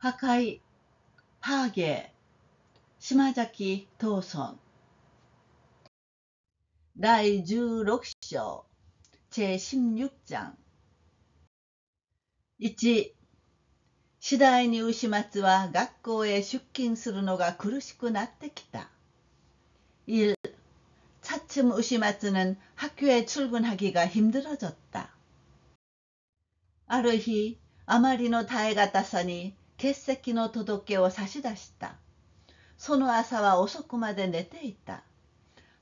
破壊、파괴、 島崎藤村。第16章제16장。 1、次第に牛松は学校へ出勤するのが苦しくなってきた。1、 차츰 우시마츠는 학교에 출근하기가 힘들어졌다. ある日、あまりの耐え難さに欠席の届けを差し出した。その朝は遅くまで寝ていた。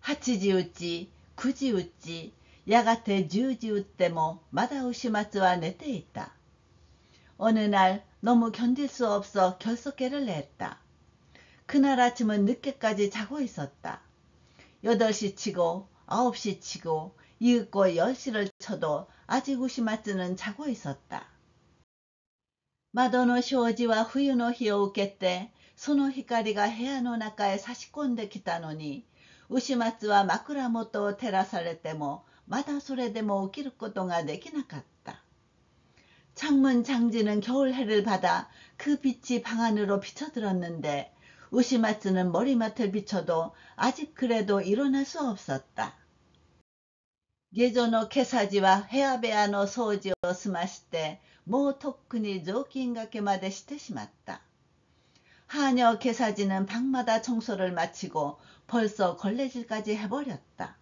8時打ち、9時打ち、やがて10時打ってもまだ牛松は寝ていた。어느 날 너무 견딜 수 없어 결석회를 냈다. 그날 아침은 늦게까지 자고 있었다. 8시 치고 9시 치고 이윽고 10시를 쳐도 아직 우시마츠는 자고 있었다. 窓の障子は冬の日を受けて、その光が部屋の中へ差し込んできたのに、牛松は枕元を照らされても、まだそれでも起きることができなかった。 창문 장지는 겨울 해를 받아 그 빛이 방 안으로 비쳐들었는데 우시마츠는 머리맡을 비춰도 아직 그래도 일어날 수 없었다. 下女の今朝は部屋部屋の掃除を済まして、もうとっくに雑巾がけまでしてしまった。 하녀 개사지는 방마다 청소를 마치고 벌써 걸레질까지 해버렸다.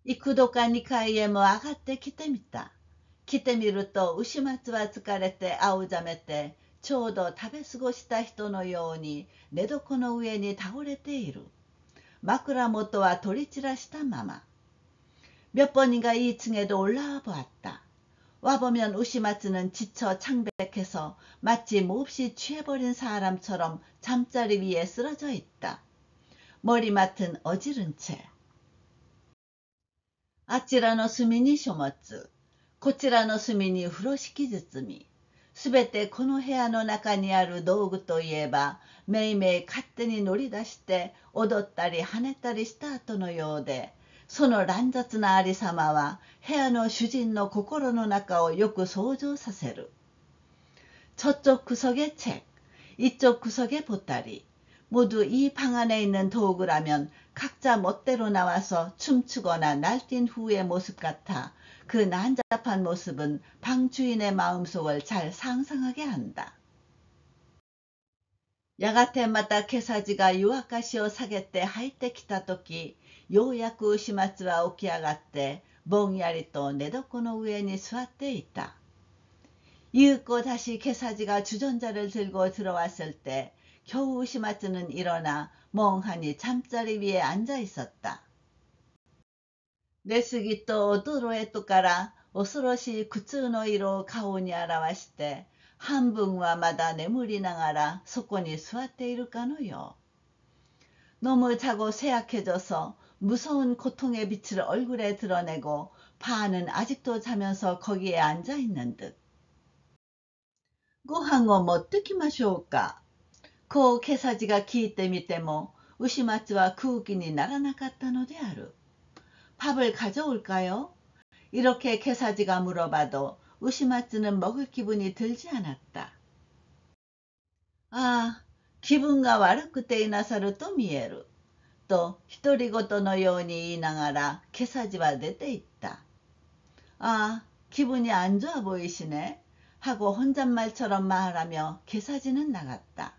行くどか2階へも上がってきてみた。来てみると牛松は疲れて青ざめて、ちょうど食べ過ごした人のように寝床の上に倒れている。枕元は取り散らしたまま。 몇 번인가 2층에도 올라와 보았다. 와보면 우시마츠는 지쳐 창백해서 마치 몹시 취해버린 사람처럼 잠자리 위에 쓰러져 있다. 머리맡은 어지른 채. あちらの隅に書物、こちらの隅に風呂敷包み、すべてこの部屋の中にある道具といえば、めいめい勝手に乗り出して踊ったり跳ねたりした後のようで、その乱雑なありさまは部屋の主人の心の中をよく想像させる。 저쪽 구석에 책, 이쪽 구석에 보따리, 모두 이 방 안에 있는 도구라면 각자 멋대로 나와서 춤추거나 날뛴 후의 모습 같아 그 난잡한 모습은 방 주인의 마음속을 잘 상상하게 한다. やがてまた今朝が湯沸かしを下げて入ってきたとき、ようやく牛松は起き上がってぼんやりと寝床の上に座っていた。 이윽고 다시 개사지가 주전자를 들고 들어왔을 때 겨우 우시마츠는 일어나 멍하니 잠자리 위에 앉아 있었다. 寝すぎと驚えとから恐ろしい苦痛の色を顔に表して、半分はまだ眠りながらそこに座っているかのよう。 너무 자고 쇠약해져서 무서운 고통의 빛을 얼굴에 드러내고 반은 아직도 자면서 거기에 앉아 있는 듯. ご飯を持ってきましょうか。こう今朝が聞いてみても、牛松は空気にならなかったのである。 밥을 가져올까요? 이렇게 개사지가 물어봐도 우시마츠는 먹을 기분이 들지 않았다. 아, 기분가 와르쿠테 이나사루 또 미에루. 또 히토리고토のように言いながら개사지와寝ていった。 아, 기분이 안 좋아 보이시네. 하고 혼잣말처럼 말하며 개사지는 나갔다.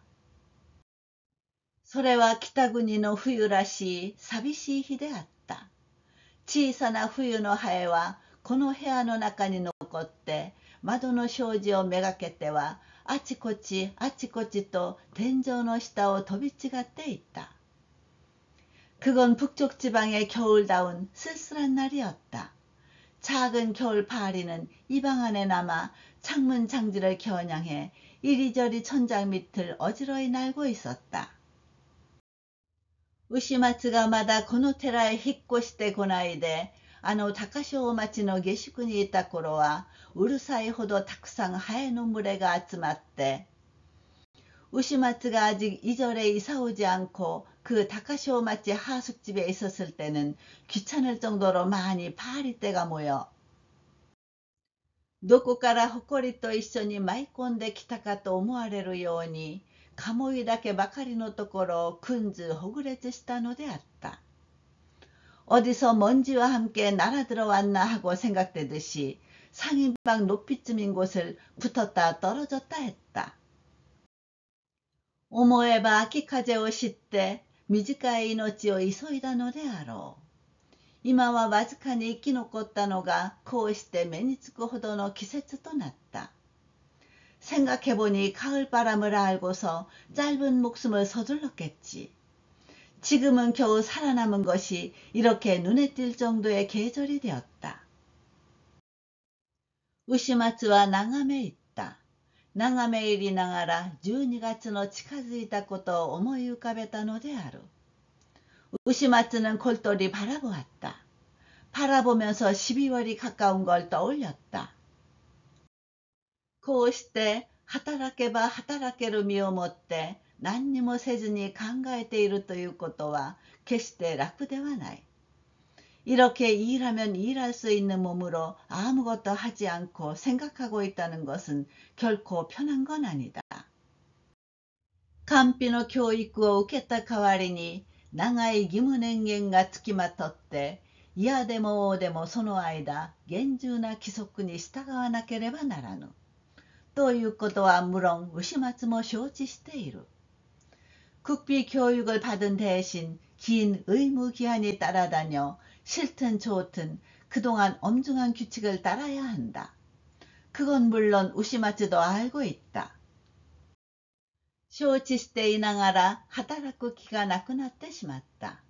それは北国の冬らしい寂しい日であった。 小さな冬のハエはこの部屋の中に残って窓の障子をめがけてはあちこちあちこちと天井の下を飛び違っていった。 그건 북쪽 지방의 겨울다운 쓸쓸한 날이었다. 작은 겨울 파리는 이 방 안에 남아 창문 장지를 겨냥해 이리저리 천장 밑을 어지러이 날고 있었다. 牛松がまだこの寺へ引っ越してこないで、高潮町の下宿にいた頃は、うるさいほどたくさんハエの群れが集まって、우시마츠가 아직 이절에 이사 오지 않고 그 다카쇼마치 하숙집에 있었을 때는 귀찮을 정도로 많이 파리떼가 모여 どこから誇りと一緒に舞い込んできたかと思われるように、鴨居だけばかりのところをくんずほぐれつしたのであった。어디서 먼지와 함께 날아들어왔나 하고 생각되듯이 상인방 높이쯤인 곳을 붙었다 떨어졌다 했다. 思えば秋風を知って短い命を急いだのであろう。今はわずかに生き残ったのがこうして目につくほどの季節となった。생각해보니 가을바람을 알고서 짧은 목숨을 서둘렀겠지. 지금은 겨우 살아남은 것이 이렇게 눈에 띌 정도의 계절이 되었다. 우시마츠와 낭암에 있다. 낭암에 일이 나가라 12月の近づいたことを思い浮かべたのである。우시마츠는 골똘히 바라보았다. 바라보면서 12월이 가까운 걸 떠올렸다. こうして働けば働ける身をもって何にもせずに考えているということは決して楽ではない。이렇게 일하면 일할 수 있는 몸으로 아무것도 하지 않고 생각하고 있다는 것은 결코 편한 건 아니다. 간피노 교육을 受けた代わりに長い義務年限がつきまとって嫌でも王でもその間厳重な規則に従わなければならぬ。ということは물론 우시마츠모承知している。국비 교육을 받은 대신 긴 의무 기한이 따라다녀 싫든 좋든 그동안 엄중한 규칙을 따라야 한다. 그건 물론 우시마츠도 알고 있다. 承知していながら働く気がなくなってしまった。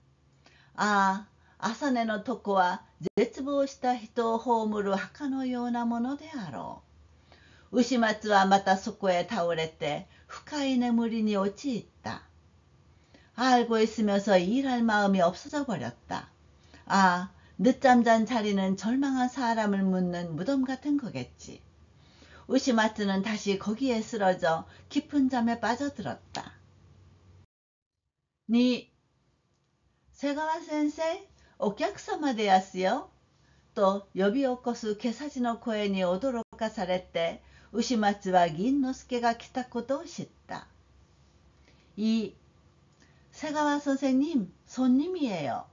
ああ、朝寝の床は絶望した人を葬る墓のようなものであろう。牛松はまたそこへ倒れて深い眠りに陥った。알고 있으면서 일할 마음이 없어져 버렸다. 아, 늦잠 잔 자리는 절망한 사람을 묻는 무덤 같은 거겠지. 우시마츠는 다시 거기에 쓰러져 깊은 잠에 빠져들었다. 니, 세가와 센세이, お客様でやすよ。と呼び起こすけさじの声に驚かされて、牛松は銀之助が来たことを知った。이 세가와 선생님, 손님이에요.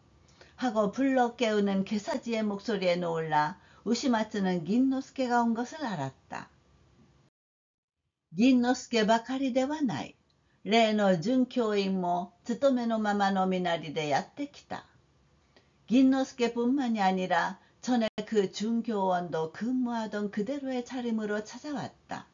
하고 불러 깨우는 개사지의 목소리에 놀라 우시마츠는 긴노스케가 온 것을 알았다. 긴노스케 ばかりではない。例の准教員も勤めのままの身なりでやってきた。긴노스케뿐만이 아니라 전에 그 준교원도 근무하던 그대로의 차림으로 찾아왔다.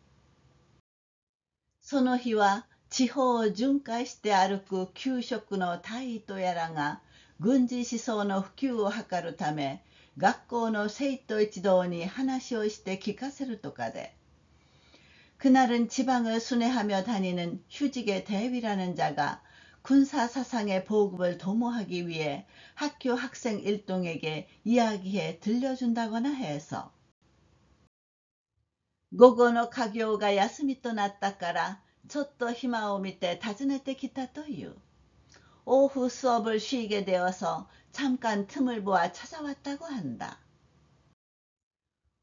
その日は地方を巡回して歩く給食の隊とやらが軍事思想の普及を図るため学校の生徒一同に話をして聞かせるとかで 그날은 지방을 순회하며 다니는 휴직의 대위라는 자가 군사 사상의 보급을 도모하기 위해 학교 학생 일동에게 이야기해 들려준다거나 해서 午後の家業が休みとなったからちょっと暇を見て訪ねてきたという。 오후 수업을 쉬게 되어서 잠깐 틈을 보아 찾아왔다고 한다.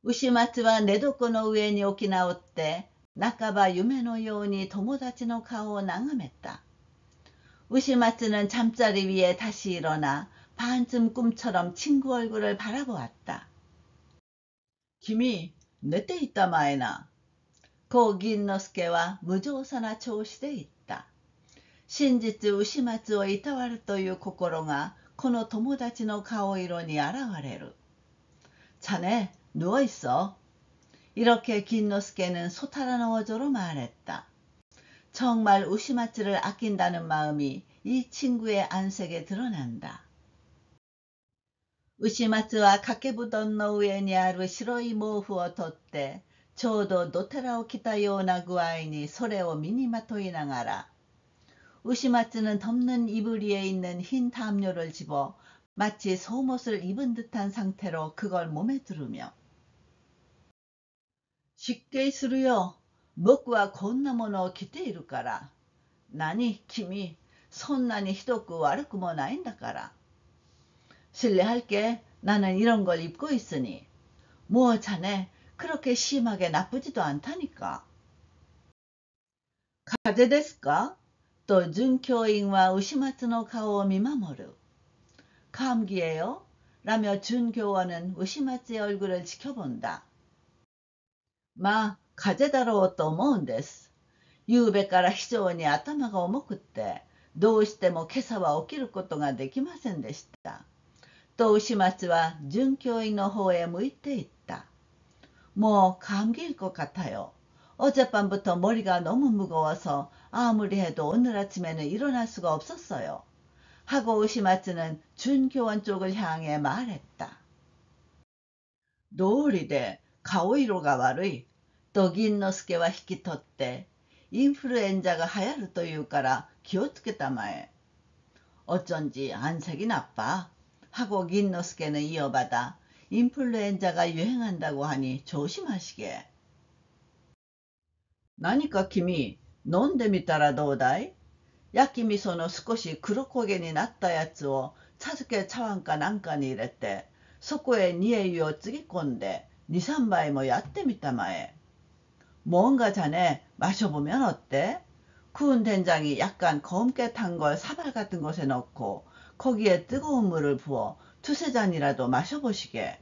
우시마츠와 네도코의上に起き直って半ば夢のように友達の顔を眺めた。 우시마츠는 잠자리 위에 다시 일어나 반쯤 꿈처럼 친구 얼굴을 바라보았다. 김이寝ていたまえな。 고 긴노스케와 무조사나調子で言った。 真実牛松をいたわるという心がこの友達の顔色に現れる。 자네 누워있어. 이렇게 긴노스케는 소탈한 어조로 말했다. 정말 우시마츠를 아낀다는 마음이 이 친구의 안색에 드러난다. 우시마츠와 가케부돈의上にある白い毛布を取ってちょうどどてらを着たような具合にそれを身にまといながら 우시마츠는 덮는 이불 위에 있는 흰 담요를 집어 마치 속옷을 입은 듯한 상태로 그걸 몸에 두르며 湿気するよ。僕はこんなものを着ているから。何君、そんなにひどく悪くもないんだから。 실례할게. 나는 이런 걸 입고 있으니. 뭐 자네, 그렇게 심하게 나쁘지도 않다니까. 가재ですか? 또 준교인과 우시마츠의顔を見守る. 감기예요? 라며 준교원은 우시마츠의 얼굴을 지켜본다. 마, 가재다로と思うんです。ゆうべから非常に頭が重くって、どうしても今朝は起きることができませんでした。と牛松は准教員の方へ向いていった。もう감기일 것 같아요. 어젯밤부터 머리가 너무 무거워서 아무리 해도 오늘 아침에는 일어날 수가 없었어요. 하고 우시마츠는 준교원 쪽을 향해 말했다. どうりで顔色が悪い。と銀之助は引き取って、インフルエンザが流行るというから気をつけたまえ。어쩐지 안색이 나빠. 하고 긴노스케는 이어받아 인플루엔자가 유행한다고 하니 조심하시게. 何か君、飲んでみたらどうだい? 焼き味噌の少し黒焦げになったやつを茶漬け茶碗かなんかに入れて、そこへ煮え湯をつぎ込んで2、3杯もやってみたまえ。 뭔가 자네 마셔보면 어때? 구운 된장이 약간 검게 탄 걸 사발 같은 것에 넣고 거기에 뜨거운 물을 부어 두세 잔이라도 마셔보시게.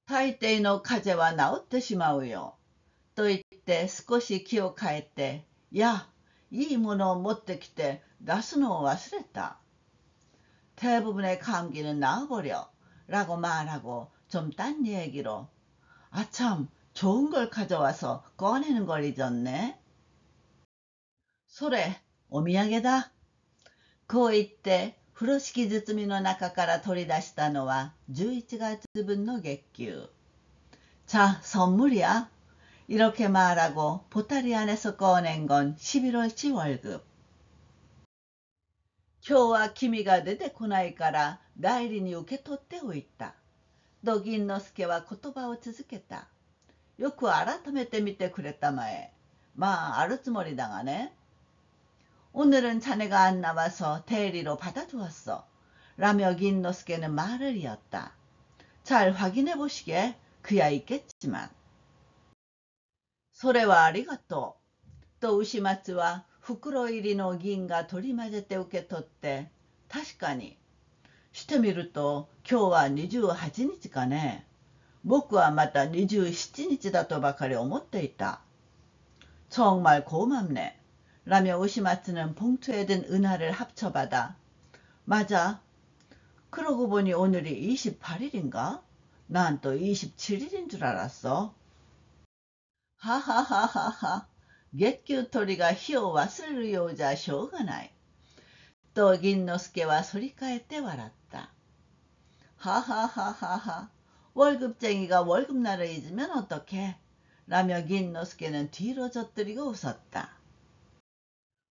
大抵の風邪は治ってしまうよ。と言って少し気を変えて、や、いいものを持ってきて出すのを忘れた。 대부분의 감기는 나아버려. 라고 말하고 좀 딴 얘기로. 아참, 좋은 걸 가져와서 꺼내는 걸 잊었네. それ、お土産だ。こう言って、風呂敷包みの中から取り出したのは11月分の月給。자, 선물이야. 이렇게 말하고 보따리 안에서 꺼낸 건 11월치 월급. 今日は君が出てこないから代理に受け取っておいた。と銀之助は言葉を続けた。よく改めて見てくれたまえ。まあ、あるつもりだがね。 오늘은 자네가 안 나와서 대리로 받아두었어. 라며 긴노스케는 말을 이었다. 잘 확인해 보시게. 그야 있겠지만. それはありがとう。と牛松は袋入りの銀が取り混ぜて受け取って、確かに。してみると今日は28日かね。僕はまた27日だとばかり思っていた。정말 고맙네. 라며 우시마츠는 봉투에 든 은하를 합쳐받아. 맞아. 그러고 보니 오늘이 28일인가? 난 또 27일인 줄 알았어. 하하하하하. 겟규토리가 히오와 스르요자 쇼가나이. 또 긴노스케와 소리카에때 말았다. 하하하하하. 월급쟁이가 월급날을 잊으면 어떡해? 라며 긴노스케는 뒤로 젖들이고 웃었다.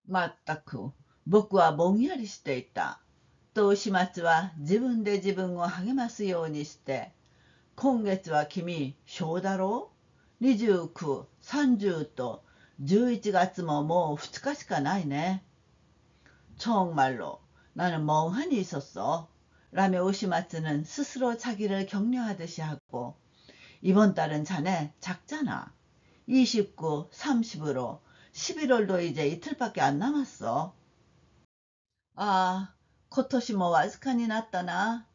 まったく、僕はぼんやりしていた。と牛松は自分で自分を励ますようにして、今月は君、小だろう ?29、30と11月ももう2日しかないね。정말로 나는 멍하니 있었어. 라며 우시마츠는 스스로 자기를 격려하듯이 하고, 이번 달은 자네 작잖아. 29, 30으로 11월도 이제 이틀밖에 안 남았어. 아, 今年もわずかになったな。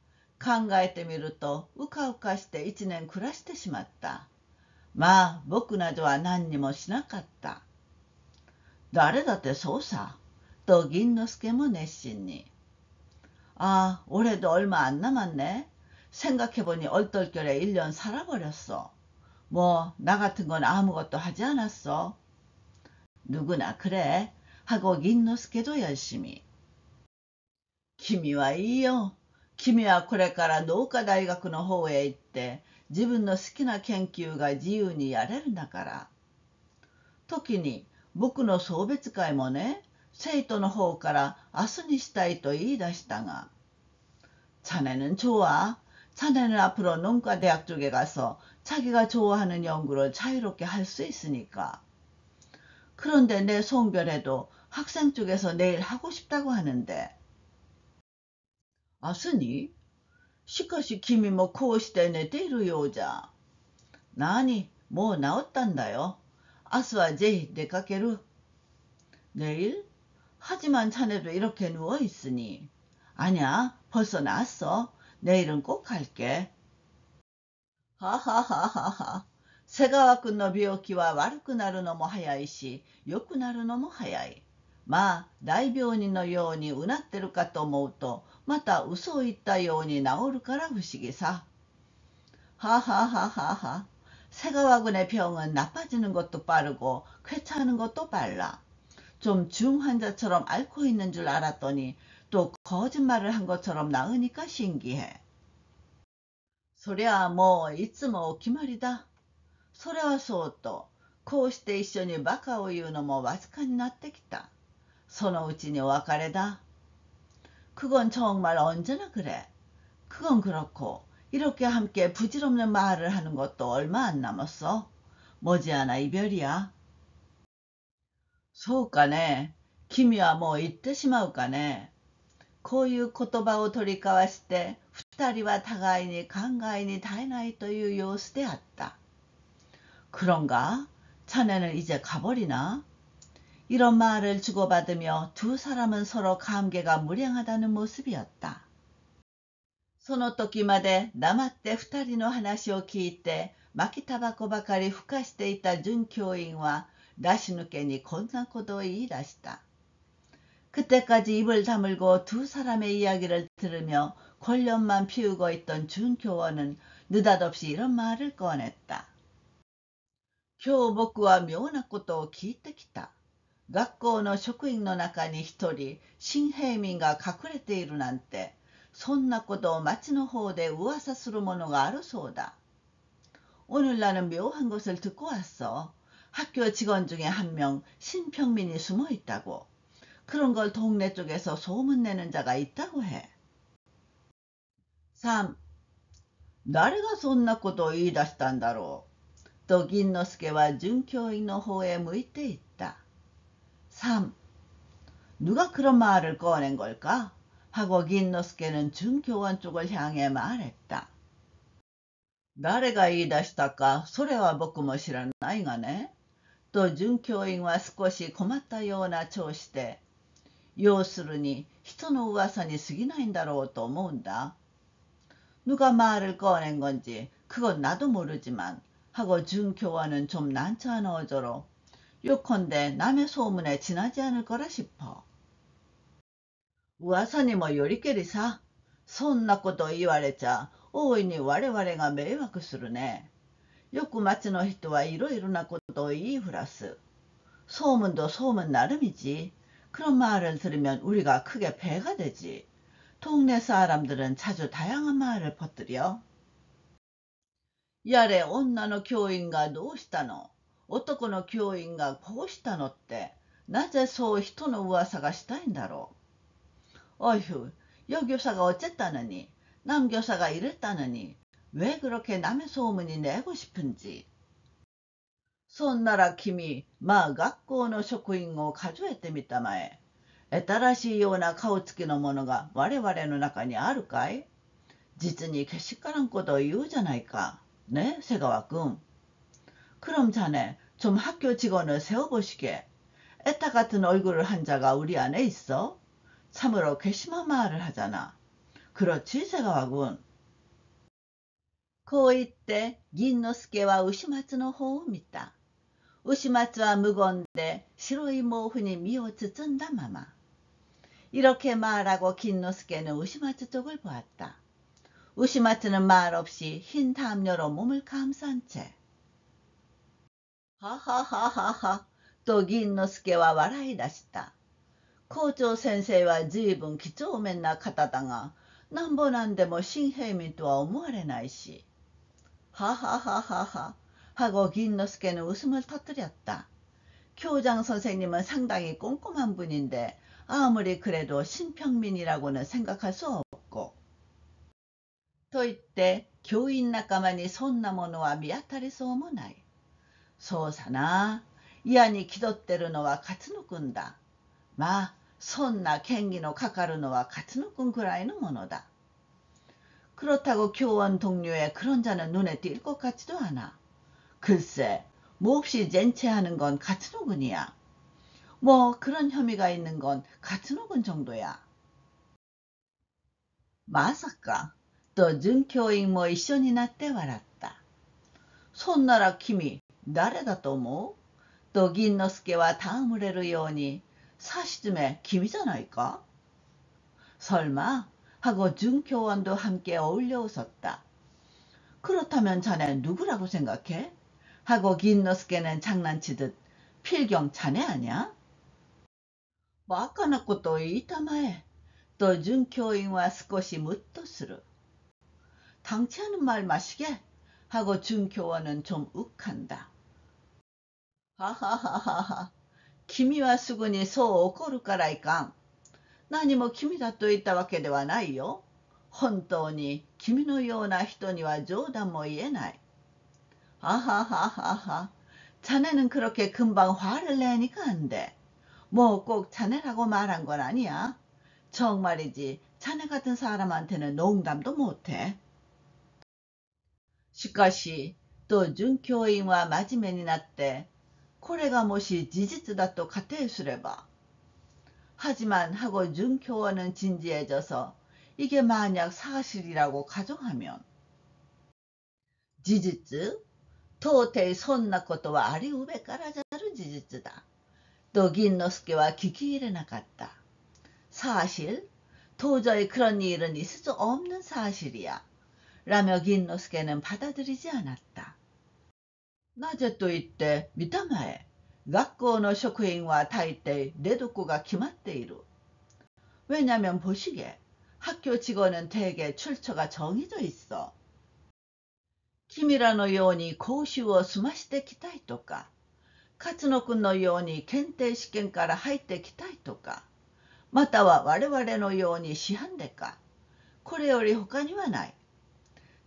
考えてみるとうかうかして1年暮らしてしまった。まあ僕などは何にもしなかった。誰だってそうさ。と銀之助も熱心に。아, 올해도 얼마 안 남았네. 생각해보니 얼떨결에 1년 살아버렸어. 뭐 나 같은 건 아무것도 하지 않았어. 누구나 그래. 하고 긴노스케도 열심히. 君はいいよ。君はこれから農科大学の方へ行って自分の好きな研究が自由にやれるんだから。時に僕の送別会もね、生徒の方から明日にしたいと言い出したが。자네는 좋아. 자네는 앞으로 농과대학 쪽에 가서 자기가 좋아하는 연구를 자유롭게 할 수 있으니까. 그런데 내 송별회도 학생 쪽에서 내일 하고 싶다고 하는데. 明日にしかし君もこうして寝ているようじゃ。 나니, 뭐 나왔단다요. 아스와 제이 내가게루. 내일? 하지만 자네도 이렇게 누워있으니. 아냐, 벌써 나았어. 내일은 꼭 갈게. 하하하하하. 세가와쿠の病気は悪くなるのも早いし、良くなるのも早い。まあ、大病人のようにうなってるかと思うと、また嘘を言ったように治るから不思議さ。하하하하하. 세가와군의 병은 나빠지는 것도 빠르고 쾌차하는 것도 빨라. 좀 중환자처럼 앓고 있는 줄 알았더니 또 거짓말을 한 것처럼 나으니까 신기해. そりゃあもういつもお決まりだ。それはそうと、こうして一緒にバカを言うのもわずかになってきた。そのうちにお別れだ。그건 정말 언제나 그래. 그건 그렇고 이렇게 함께 부질없는 말을 하는 것도 얼마 안 남았어. 머지않아 이별이야. そうかね。君はもう行ってしまうかね。こういう言葉を取り交わして二人は互いに考えに耐えないという様子であった。그런가? 자네는 이제 가버리나? 이런 말을 주고받으며 두 사람은 서로 감개가 무량하다는 모습이었다. その時まで黙って二人の話を聞いて巻きタバコばかりふかしていた准教員は出し抜けにこんなことを言い出した。그때까지 입을 다물고 두 사람의 이야기를 들으며 권력만 피우고 있던 준 교원은 느닷없이 이런 말을 꺼냈다. 今日僕は妙なことを聞いてきた。学校の職員の中に一人、新平民が隠れているなんて、そんなことを町の方で噂するものがあるそうだ。오늘 나는 묘한 것을 듣고 왔어. 학교 직원 중에 한 명 신평민이 숨어 있다고. 그런 걸 동네 쪽에서 소문내는 자가 있다고 해. 3. 誰がそんなことを言い出したんだろう。と銀之助は准教員の方へ向いていった。 3. 누가 그런 말을 꺼낸 걸까? 하고 긴노스케는 준교원 쪽을 향해 말했다. 誰が言い出したか、それは僕も知らないがね。と准教員は少し困ったような調子で、要するに人の噂に過ぎないんだろうと思うんだ。누가 말을 꺼낸 건지 그건 나도 모르지만 하고 준교원은 좀 난처한 어조로 요컨대 남의 소문에 지나지 않을 거라 싶어. 噂にもよりけりさ。そんなこと言われちゃ大いに我々が迷惑するね。よく町の人はいろいろなことを言いふらす。소문도 소문 나름이지. 그런 말을 들으면 우리가 크게 배가 되지. 동네 사람들은 자주 다양한 말을 퍼뜨려. やれ、女の教員がどうしたの、男の教員がこうしたのって、なぜそう人の噂がしたいんだろう。어휴、여교사가 어쨌다느니, 남교사가 이랬다느니, 왜 그렇게 남의 소문이 내고 싶은지. そんなら君、まあ学校の職員を数えてみたまえ。新しいような顔つきのものが我々の中にあるかい。実にけしからんことを言うじゃないか。네, 세가와군. 그럼 자네 좀 학교 직원을 세워보시게. 에타 같은 얼굴을 한 자가 우리 안에 있어? 참으로 괘씸한 말을 하잖아. 그렇지, 세가와군. こう言って銀之助は牛松の方を見た。牛松は無言で白い毛布に身を包んだまま。이렇게 말하고 긴노스케는 우시마츠 쪽을 보았다. 우시마츠는 말없이 흰 담요로 몸을 감싼 채. 하하하하하. 또 긴노스케와 笑い出した。校長先生は随分几帳面な方だが、なんぼなんでも新平民とは思われないし。하하하하하. 하고 긴노스케는 웃음을 터뜨렸다. 교장 선생님은 상당히 꼼꼼한 분인데 아무리 그래도 신평민이라고는 생각할 수 없고. と言って教員仲間にそんなものは見当たりそうもない。そうさな。嫌に気取ってるのは勝野君だ。まあそんな嫌疑のかかるのは勝野君くらいのものだ。그렇다고 교원 동료의 그런 자는 눈에 띌 것 같지도 않아. 글쎄, 몹시 젠체하는 건 같은 오근이야. 뭐 그런 혐의가 있는 건 같은 오근 정도야. 마사카, 또 준교인 뭐一緒になって笑った。そんなら君、誰だと思うと銀之助は戯れるように、さしずめ君じゃないか설마 하고 준교원도 함께 어울려 웃었다. 그렇다면 자네 누구라고 생각해? 하고 긴너스케는 장난치듯 필경 자네 아냐? バカなことを言いたまえ. 또 준교인과 스콧이 묻도스르. 당치하는 말 마시게? 하고 준교원은 좀 욱한다. 하하하하하. 君はすぐにそう怒るからいかん。何も君だと言ったわけではないよ。本当に君のような人には冗談も言えない。아하하하하. 자네는 그렇게 금방 화를 내니까 안 돼. 뭐 꼭 자네라고 말한 건 아니야. 정말이지 자네 같은 사람한테는 농담도 못해. しかし、と准教員は真面目になって、これがもし事実だと仮定すれば、 하지만 하고 준교원은 진지해져서 이게 만약 사실이라고 가정하면 事実? 도저히 손나코토와 아리우베 까라자르 事実だ. 또 긴노스케와 기기일에 나갔다. 사실? 도저히 그런 일은 있을 수 없는 사실이야. 라며 긴노스케는 받아들이지 않았다. 낮에 또 이때 미타마에 学校の職員は大抵寝床が決まっている。 왜냐면 보시게 학교 직원은 대개 출처가 정해져 있어. 君らのように講習を済ましてきたいとか、勝野くんのように検定試験から入ってきたいとか、または我々のように師範でか、これより他にはない。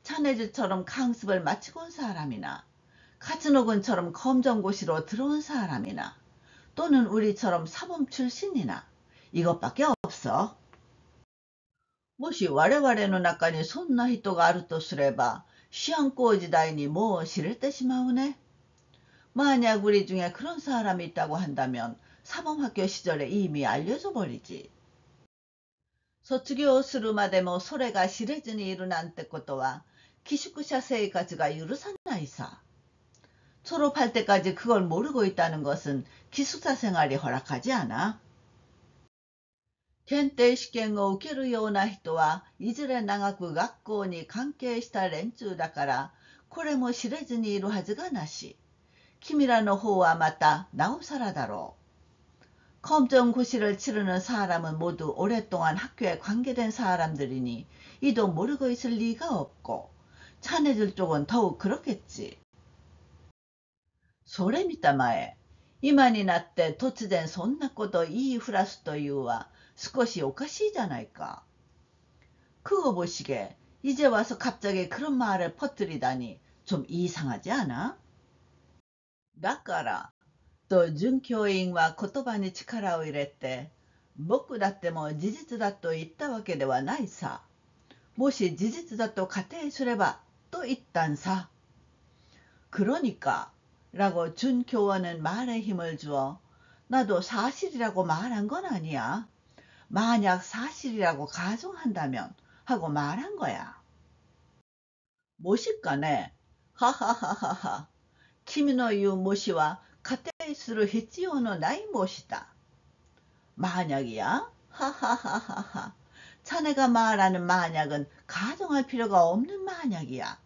자네들처럼 강습을 마치고 온 사람이나 카츠노군처럼 검정고시로 들어온 사람이나 또는 우리처럼 사범 출신이나 이것밖에 없어. もし我々の中にそんな人があるとすれば、思案校時代にもう知れてしまうね。 만약 우리 중에 그런 사람이 있다고 한다면 사범학교 시절에 이미 알려져 버리지. 卒業するまでもそれが知れずにいるなんてことは寄宿舎生活が許さないさ. 졸업할 때까지 그걸 모르고 있다는 것은 기숙사 생활이 허락하지 않아. 検定試験を受けるような人はいずれ長く学校に関係した連中だから、これも知れずにいるはずがなし。君らの方はまたなおさらだろう。 검정고시를 치르는 사람은 모두 오랫동안 학교에 관계된 사람들이니 이도 모르고 있을 리가 없고, 자네들 쪽은 더욱 그렇겠지. それ見たまえ、今になって突然そんなこと言いふらすというは少しおかしいじゃないか。 그거 보시게, 이제 와서 갑자기 그런 말을 퍼뜨리다니 좀 이상하지 않아? だから、と准教員は言葉に力を入れて、僕だっても事実だと言ったわけではないさ。もし事実だと仮定すれば、と言ったんさ。 그러니까 라고 준 교원은 말에 힘을 주어 나도 사실이라고 말한 건 아니야. 만약 사실이라고 가정한다면 하고 말한 거야. 모시까네. 하하하하하. 君の言う模試は仮定する必要のない模試だ. 만약이야? 하하하하하. 자네가 말하는 만약은 가정할 필요가 없는 만약이야.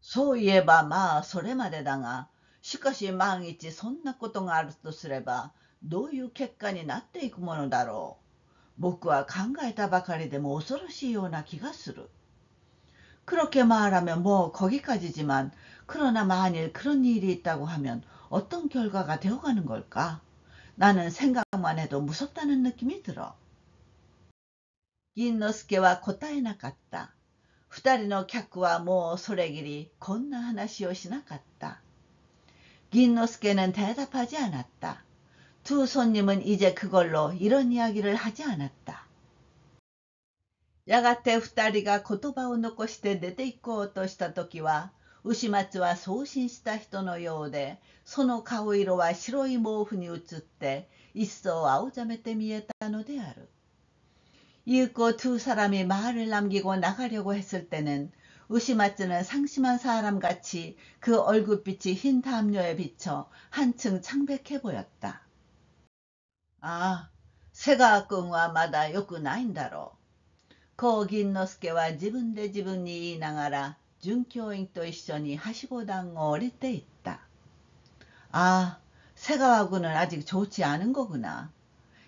そういえばまあそれまでだが、しかし万一そんなことがあるとすれば、どういう結果になっていくものだろう。僕は考えたばかりでも恐ろしいような気がする。 그렇게 말하면 뭐 거기까지지만, 그러나 만일 그런 일이 있다고 하면 어떤 결과가 되어가는 걸까? 나는 생각만 해도 무섭다는 느낌이 들어. 긴노스케와 答えなかった。 二人の客はもうそれきりこんな話をしなかった。 긴노스케는 대답하지 않았다. 두 손님은 이제 그걸로 이런 이야기를 하지 않았다. やがて二人が言葉を残して出て行こうとしたときは、牛松は送信した人のようで、その顔色は白い毛布に映って、一層青ざめて見えたのである。이윽고 두 사람이 말을 남기고 나가려고 했을 때는 우시마츠는 상심한 사람같이 그 얼굴빛이 흰 담요에 비쳐 한층 창백해 보였다. 아, 새가 끙와 마다 요구 나인다로. 고 긴노스케와 지분 대 지분に言いながら准教員と一緒にはしご段を降りていった。아, 새가와구는 아직 좋지 않은 거구나.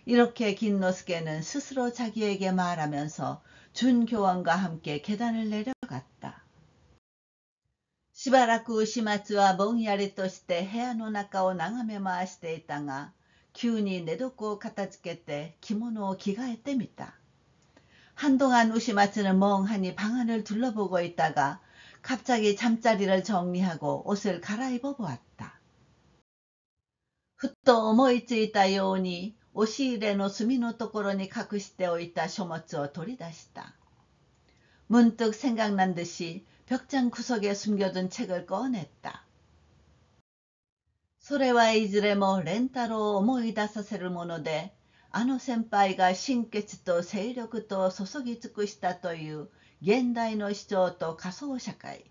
이렇게 긴노스케는 스스로 자기에게 말하면서 준교원과 함께 계단을 내려갔다. しばらく牛松はぼんやりとして部屋の中を眺め回していたが、急に寝床を片付けて着物を着替えてみた。 한동안 우시마츠는 멍하니 방 안을 둘러보고 있다가 갑자기 잠자리를 정리하고 옷을 갈아입어 보았다. ふっと思いついたように押し入れの隅のところに隠しておいた書物を取り出した。 문득 생각난 듯이 벽장 구석에 숨겨둔 책을 꺼냈다. それはいずれもレンタロを思い出させるもので、あの先輩が心血と精力と注ぎ尽くしたという現代の主張と仮想社会.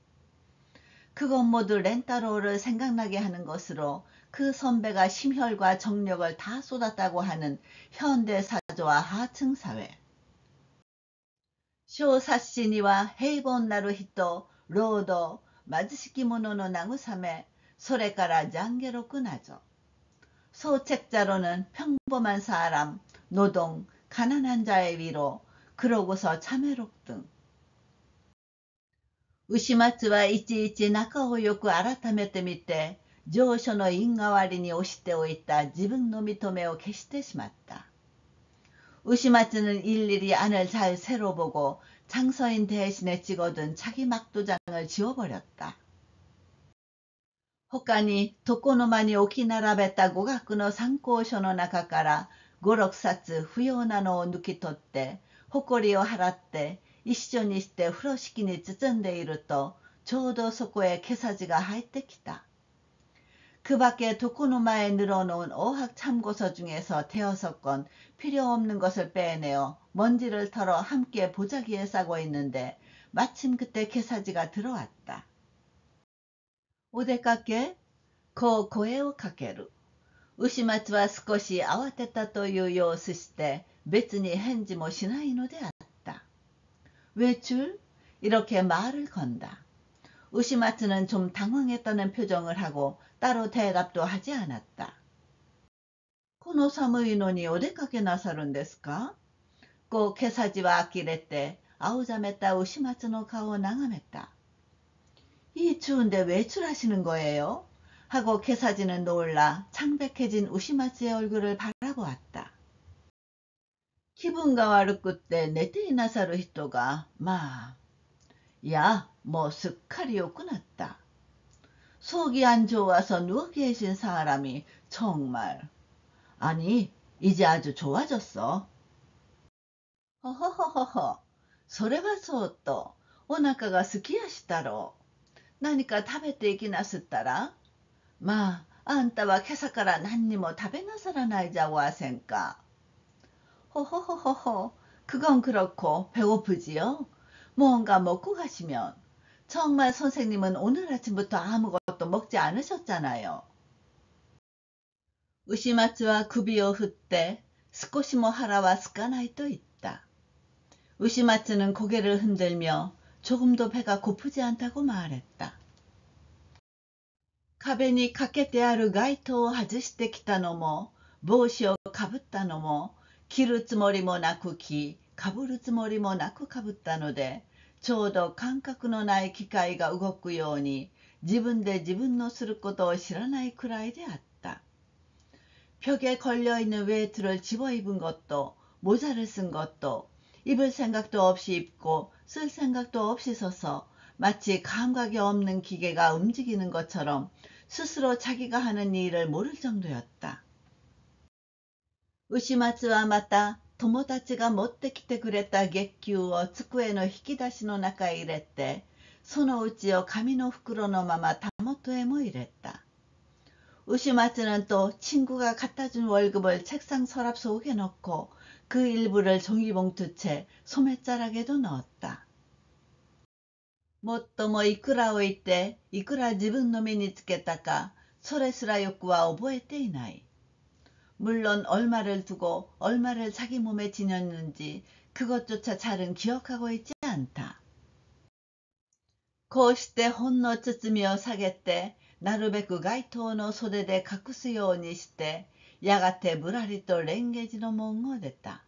그건 모두 렌타로를 생각나게 하는 것으로 그 선배가 심혈과 정력을 다 쏟았다고 하는 현대 사조와 하층 사회. 小冊子には平凡なる人、労働、貧しき者の慰め、それから장괴롭고 나죠. 소책자로는 평범한 사람, 노동, 가난한 자의 위로, 그러고서 참회록 등. 우시마츠はいちいち中をよく改めてみて、上書の印代わりに押しておいた自分の認めを消してしまった。 우시마츠는 일일이 안을 잘 새로 보고 장서인 대신에 찍어둔 자기 막도장을 지워버렸다. 他に床の間に置き並べた語学の参考書の中から5、6冊不要なのを抜き取って、埃を払って一緒にして風呂敷に包んでいると、ちょうどそこへケサジが入ってきた。 그 밖에 도코노마에 늘어놓은 어학 참고서 중에서 대여섯 건 필요 없는 것을 빼내어 먼지를 털어 함께 보자기에 싸고 있는데 마침 그때 개사지가 들어왔다. お出かけ? こう声をかける。牛松は少し慌てたという様子して別に返事もしないのであった。 외출? 이렇게 말을 건다. 우시마츠는 좀 당황했다는 표정을 하고 따로 대답도 하지 않았다. この寒いのにお出かけなさるんですか? 고 개사지와呆れて 아우자메다 우시마츠의顔を眺めた. 이 추운데 외출하시는 거예요? 하고 개사지는 놀라 창백해진 우시마츠의 얼굴을 바라보았다. 기분가悪くって寝ていなさる人がまあ 야, 뭐 습칼이 욕구났다. 속이 안 좋아서 누워 계신 사람이 정말. 아니, 이제 아주 좋아졌어. 허허허허허. それはそうと、お腹がすきやしたろう。何か食べていきなすったら？まあ、あんたは今朝から何にも食べなさらないじゃあせんか。허허허허허. 그건 그렇고 배고프지요? 뭔가 먹고 가시면. 정말 선생님은 오늘 아침부터 아무것도 먹지 않으셨잖아요. 우시마츠와 구비を振って 少しも腹は空かないと言った. 우시마츠는 고개를 흔들며 조금도 배가 고프지 않다고 말했다. 壁にかけてある街灯を外してきたのも、帽子をかぶったのも、着るつもりもなく着、かぶるつもりもなくかぶったので、ちょうど感覚のない機械が動くように、自分で自分のすることを知らないくらいであった. 벽에 걸려있는 외투를 집어입은 것도, 모자를 쓴 것도, 입을 생각도 없이 입고 쓸 생각도 없이 서서 마치 감각이 없는 기계가 움직이는 것처럼 스스로 자기가 하는 일을 모를 정도였다. 우시마츠와 마타 友達が持ってきてくれた月給を机の引き出しの中へ入れて、そのうちを紙の袋のままたもとへも入れた。우시마츠는 또 친구가 갖다준 월급을 책상 서랍 속에 넣고 그 일부를 종이봉투채 소매자락에도 넣었다. もっともいくらを言っていくら自分の身につけたかそれすらよくは覚えていない。 물론 얼마를 두고 얼마를 자기 몸에 지녔는지 그것조차 잘은 기억하고 있지 않다. こうしてほんの包みを下げてなるべく街灯の袖で隠すようにしてやがてぶらりと랭게지로門を出た。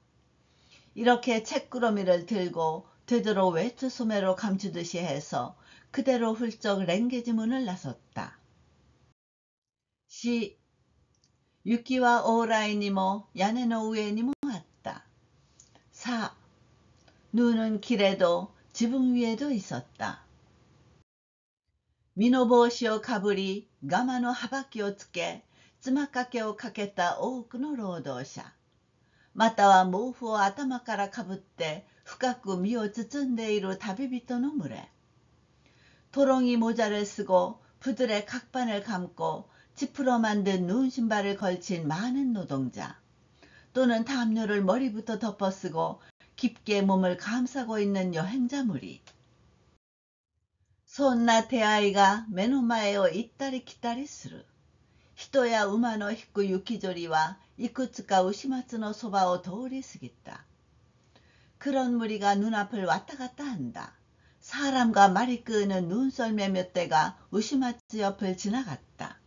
이렇게 책구러미를 들고 되도록 외투 소매로 감추듯이 해서 그대로 훌쩍 랭게지 문을 나섰다. 시雪は往来にも屋根の上にもあった。 4. 눈은 길에도 지붕 위에도 있었다. 身の帽子をかぶり、鎌のはばきをつけ、つまかけをかけた多くの労働者。または毛布を頭からかぶって深く身を包んでいる旅人の群れ。도롱이 모자를 쓰고 부들에 각반을 감고 지프로 만든 누운 신발을 걸친 많은 노동자. 또는 담요를 머리부터 덮어쓰고 깊게 몸을 감싸고 있는 여행자 무리. そんな手合いが目の前を行ったり来たりする。人や馬の引く雪ぞりはいくつか牛松のそばを通り過ぎた。그런 무리가 눈앞을 왔다 갔다 한다. 사람과 말이 끄는 눈썰매 몇 대가 우시마츠 옆을 지나갔다.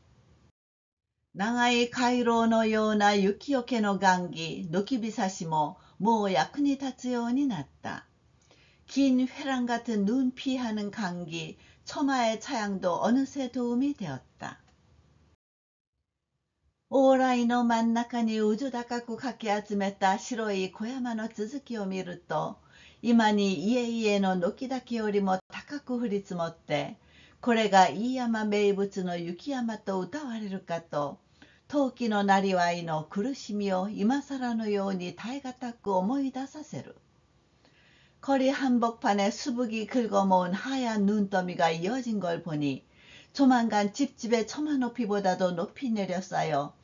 長い回廊のような雪よけの雁木、軒びさしももう役に立つようになった。 긴 회랑 같은 눈 피하는 감기, 처마의 차양도 어느새 도움이 되었다. 往来の真ん中にうず高くかき集めた白い小山の続きを見ると、今に家々の軒だけよりも高く降り積もって、これが飯山名物の雪山と謳われるかと、陶器のなりわいの苦しみを今更のように耐え難く思い出させる。 거리 한복판에 수북이 긁어모은 하얀 눈더미가 이어진 걸 보니 조만간 집집의 처마 높이보다도 높이 내려 쌓여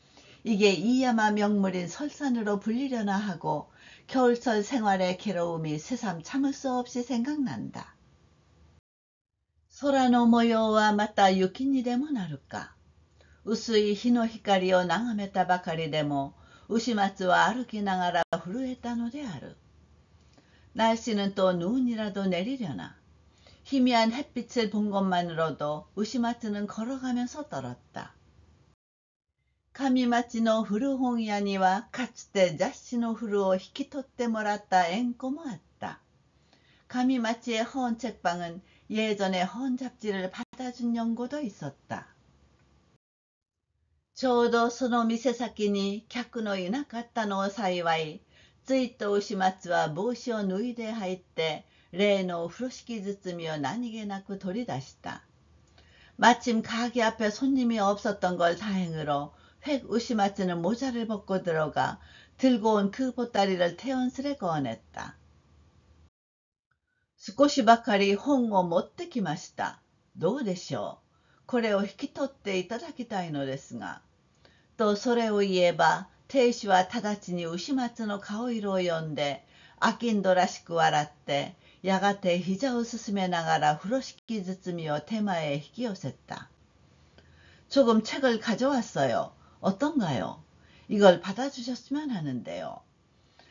이게 이야마 명물인 설산으로 불리려나 하고 겨울철 생활의 괴로움이 새삼 참을 수 없이 생각난다. 空の模様はまた雪にでもなるか。薄い日の光を眺めたばかりでも牛松は歩きながら震えたのである。 날씨는 또 눈이라도 내리려나. 희미한 햇빛을 본 것만으로도 우시마츠는 걸어가면서 떨었다. 가미마치の古本屋にはかつて雑誌の古を引き取ってもらった縁故もあった. 가미마치의 헌책방은 예전에 헌잡지를 받아준 연고도 있었다. ちょうどその店先に客のいなかったのを幸い、ついと牛松は帽子を脱いで入って、例の風呂敷包みを何気なく取り出した。 마침 가게 앞에 손님이 없었던 걸 다행으로 획 우시마츠는 모자를 벗고 들어가 들고 온 그 보따리를 태연스레 꺼냈다. 少しばかり本を持ってきました。どうでしょう。これを引き取っていただきたいのですが。とそれを言えば、亭主は直ちに牛松の顔色を読んで、商人らしく笑って、やがて膝を進めながら風呂敷包みを手前へ引き寄せた。조금 책을 가져왔어요. 어떤가요? 이걸 받아주셨으면 하는데요.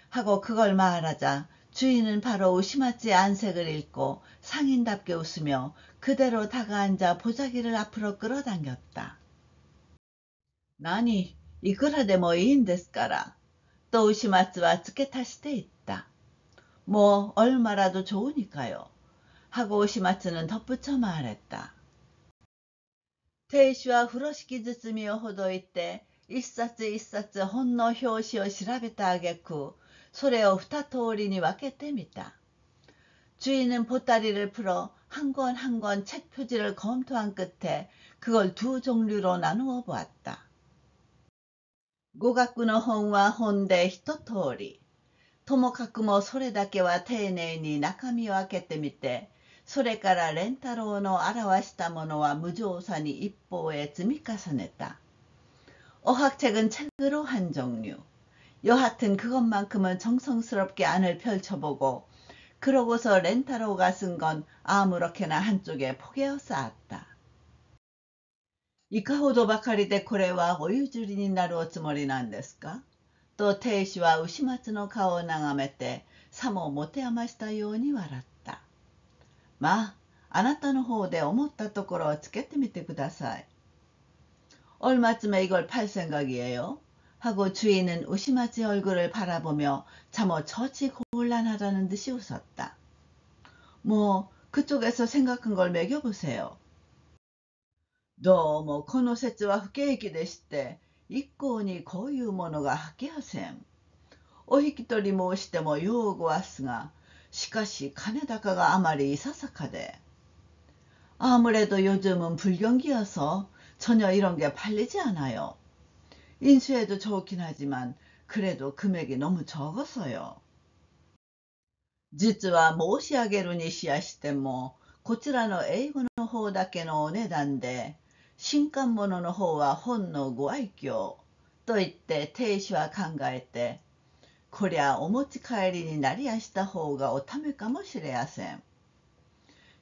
하고 그걸 말하자 주인은 바로 우시마츠의 안색을 읽고 상인답게 웃으며 그대로 다가앉아 보자기를 앞으로 끌어당겼다. 나니, いくらでもいいんですから。と牛松は付け足していった。もう얼마라도 좋으니까요. 하고 우시마츠는 덧붙여 말했다.亭主は風呂敷包みをほどいて、一冊一冊本の表紙を調べた挙句、それを二通りに分けてみた。주인은 보따리를 풀어 한 권 한 권 책 표지를 검토한 끝에 그걸 두 종류로 나누어 보았다. 語学の本は本で一通り。ともかくもそれだけは丁寧に中身を開けてみて、それから蓮太郎の表したものは無造作に一方へ積み重ねた。어학책은 책으로 한 종류. 여하튼 그것만큼은 정성스럽게 안을 펼쳐보고 그러고서 렌타로가 쓴 건 아무렇게나 한쪽에 포개어 쌓았다. いかほどばかりでこれはお譲りになるおつもりなんですかと亭主は牛松の顔を眺めてさも持て余したように笑った。まあ、あなたの方で思ったところをつけてみてください。얼마쯤에 이걸 팔 생각이에요? 하고 주인은 우시마츠의 얼굴을 바라보며 참어 처치 곤란하다는 듯이 웃었다. 뭐 그쪽에서 생각한 걸 매겨보세요. どうもこの説は不景気でして、一向にこういうものが履けやせん。お引き取り申してもようごわすが、しかし金高があまりいささかで。아무래도 요즘은 불경기여서 전혀 이런 게 팔리지 않아요. 인수해도 좋긴 하지만 그래도 금액이 너무 적어서요. 実は申し上げるにしやしても、こちらの英語の方だけのお値段で、新刊物の方は本のご愛嬌と言って亭主は考えて、こりゃお持ち帰りになりやした方がおためかもしれやせん。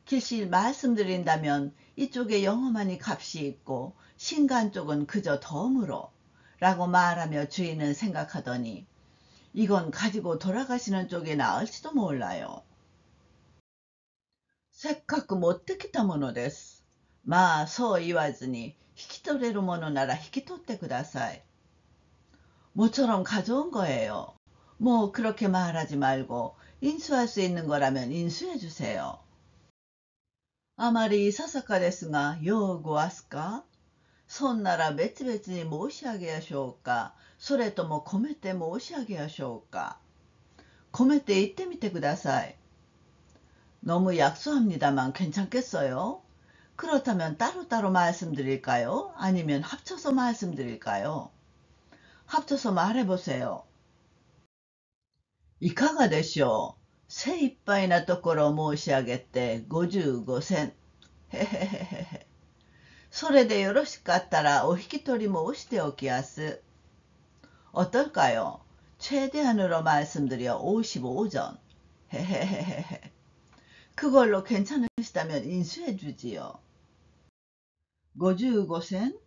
길실 말씀드린다면 이쪽에 영어만이 값이 있고 신간 쪽은 그저 덤으로 라고 말하며 주인은 생각하더니 이건 가지고 돌아가시는 쪽이 나을지도 몰라요. せっかく持ってきたものです。まあそう言わずに引き取れるものなら引き取ってください。모처럼 가져온 거예요. 뭐 그렇게 말하지 말고 인수할 수 있는 거라면 인수해 주세요. あまりいささかですが、ようごわすかそんなら別々に申し上げやしょうか、それとも込めて申し上げやしょうか。込めて言ってみてください。너무 약소합니다만 괜찮겠어요? 그렇다면 따로따로 말씀드릴까요? 아니면 합쳐서 말씀드릴까요? 합쳐서 말해보세요. いかがでしょう。精一杯なところを申し上げて55銭。へへへへ。それでよろしかったらお引き取り申しておきやす。어떨까요? 최대한으로 말씀드려 55전. 헤헤헤헤. 그걸로 괜찮으시다면 인수해 주지요. 55센?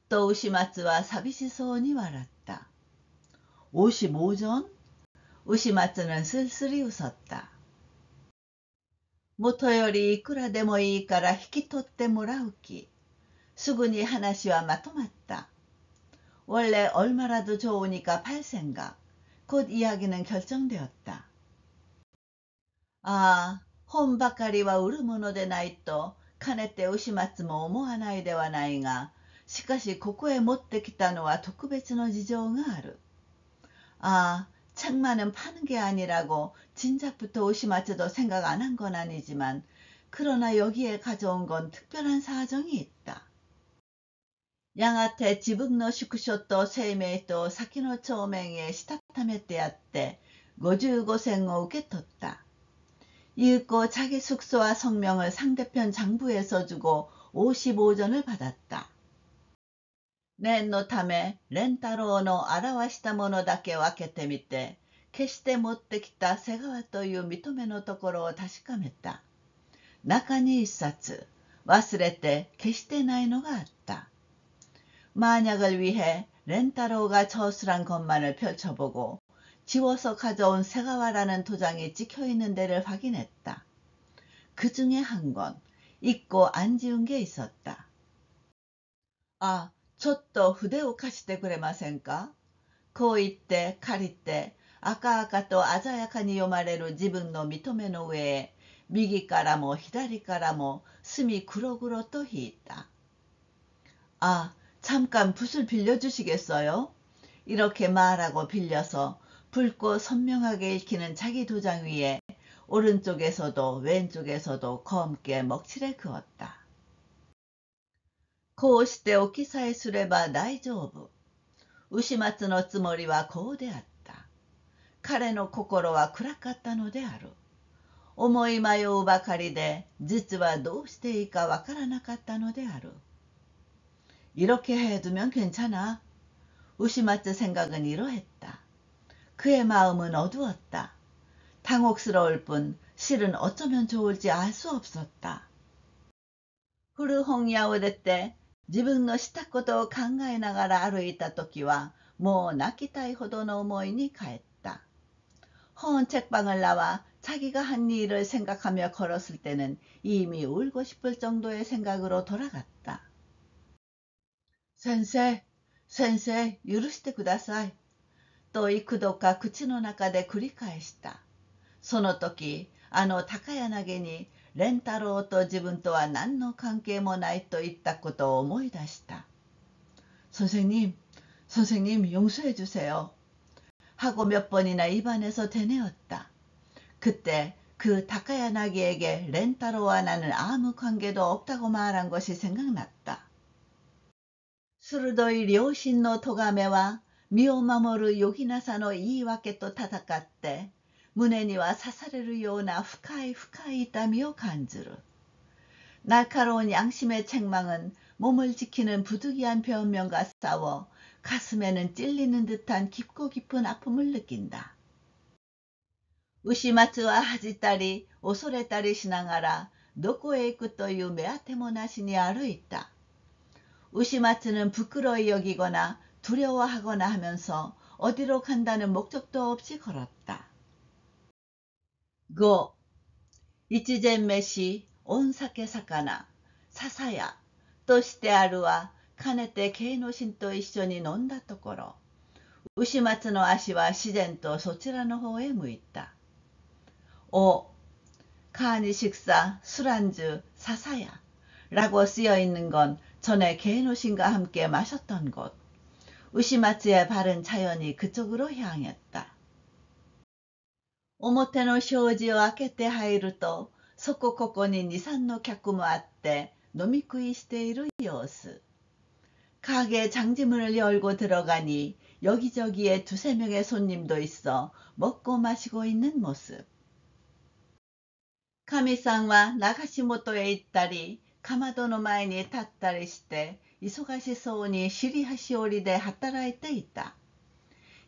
또 우시마츠와 사비시소니 말았다. 55전? 우시마츠는 쓸쓸히 웃었다. 元よりいくらでもいいから引き取ってもらうき。すぐに話はまとまった。 원래 얼마라도 좋으니까 팔 생각. 곧 이야기는 결정되었다. 아, 혼ばかりは売るものでないとかねて牛松も思わないではないが、しかしここへ持ってきたのは特別の事情がある。아, 책만은 파는 게 아니라고 진작부터 우시마츠도 생각 안 한 건 아니지만 그러나 여기에 가져온 건 특별한 사정이 있다. やがて自分の宿所と生命と先の帳面へしたためてやって55銭を受け取った。읽고 자기 숙소와 성명을 상대편 장부에 써주고 55전을 받았다. 念のため蓮太郎の表したものだけ分けてみて、決して持ってきた瀬川という認めのところを確かめた。中に一冊、忘れて消してないのがあった。 만약을 위해 렌타로가 저술한 것만을 펼쳐보고 지워서 가져온 세가와라는 도장이 찍혀있는 데를 확인했다. 그 중에 한 건 잊고 안 지운 게 있었다. 아, ちょっと筆を貸してくれませんかこう言って借りて赤々と鮮やかに読まれる自分の認めの上へ右からも左からも墨黒々と引いた。 아, 잠깐 붓을 빌려주시겠어요? 이렇게 말하고 빌려서 붉고 선명하게 읽히는 자기 도장 위에 오른쪽에서도 왼쪽에서도 검게 먹칠해 그었다. こうしてお記載すれば大丈夫。牛松のつもりはこうであった。彼の心は暗かったのである。思い迷うばかりで、実はどうしていいかわからなかったのである。이렇게 해두면 괜찮아. 우시마츠 생각은 이러했다. 그의 마음은 어두웠다. 당혹스러울 뿐 실은 어쩌면 좋을지 알 수 없었다. 古本屋を出て自分のしたことを考えながら歩いた時はもう泣きたいほどの思いに帰った。헌 책방을 나와 자기가 한 일을 생각하며 걸었을 때는 이미 울고 싶을 정도의 생각으로 돌아갔다. 센세, 센세, 許してください。と幾度か口の中で繰り返した。その時、あの高柳に蓮太郎と自分とは何の関係もないと言ったことを思い出した。선생님, 선생님 용서해 주세요. 하고 몇 번이나 입안에서 되뇌었다. 그때 그 다카야나기에게 렌타로와 나는 아무 관계도 없다고 말한 것이 생각났다. 鋭い良心の咎めは身を守るよぎなさの言い訳と戦って胸には刺されるような深い深い痛みを感じる。날카로운 양심의 책망은 몸을 지키는 부득이한 변명과 싸워 가슴에는 찔리는 듯한 깊고 깊은 아픔을 느낀다. 우시마츠와 하지딸이 오소레딸이 시나가라 노코에 있고という目当てもなしに歩いた。우시마츠는 부끄러이 여기거나 두려워하거나 하면서 어디로 간다는 목적도 없이 걸었다. 5. 一膳飯、御酒魚、笹屋としてあるは、かねて慶之進と一緒に飲んだところ、牛松の足は自然とそちらの方へ向いた。5. 간이 식사, 술안주, 사사야라고 쓰여 있는 건 전에 게노신과 함께 마셨던 곳. 우시마츠의 발은 자연히 그쪽으로 향했다. 表の障子を開けて入ると、そこここに 2,3の客もあって飲み食いしている様子。 가게 장지문을 열고 들어가니 여기저기에 2~3명의 손님도 있어 먹고 마시고 있는 모습. 神さんは流し元へ行ったり、かまどの前に立ったりして、忙しそうに尻端折りで働いていた。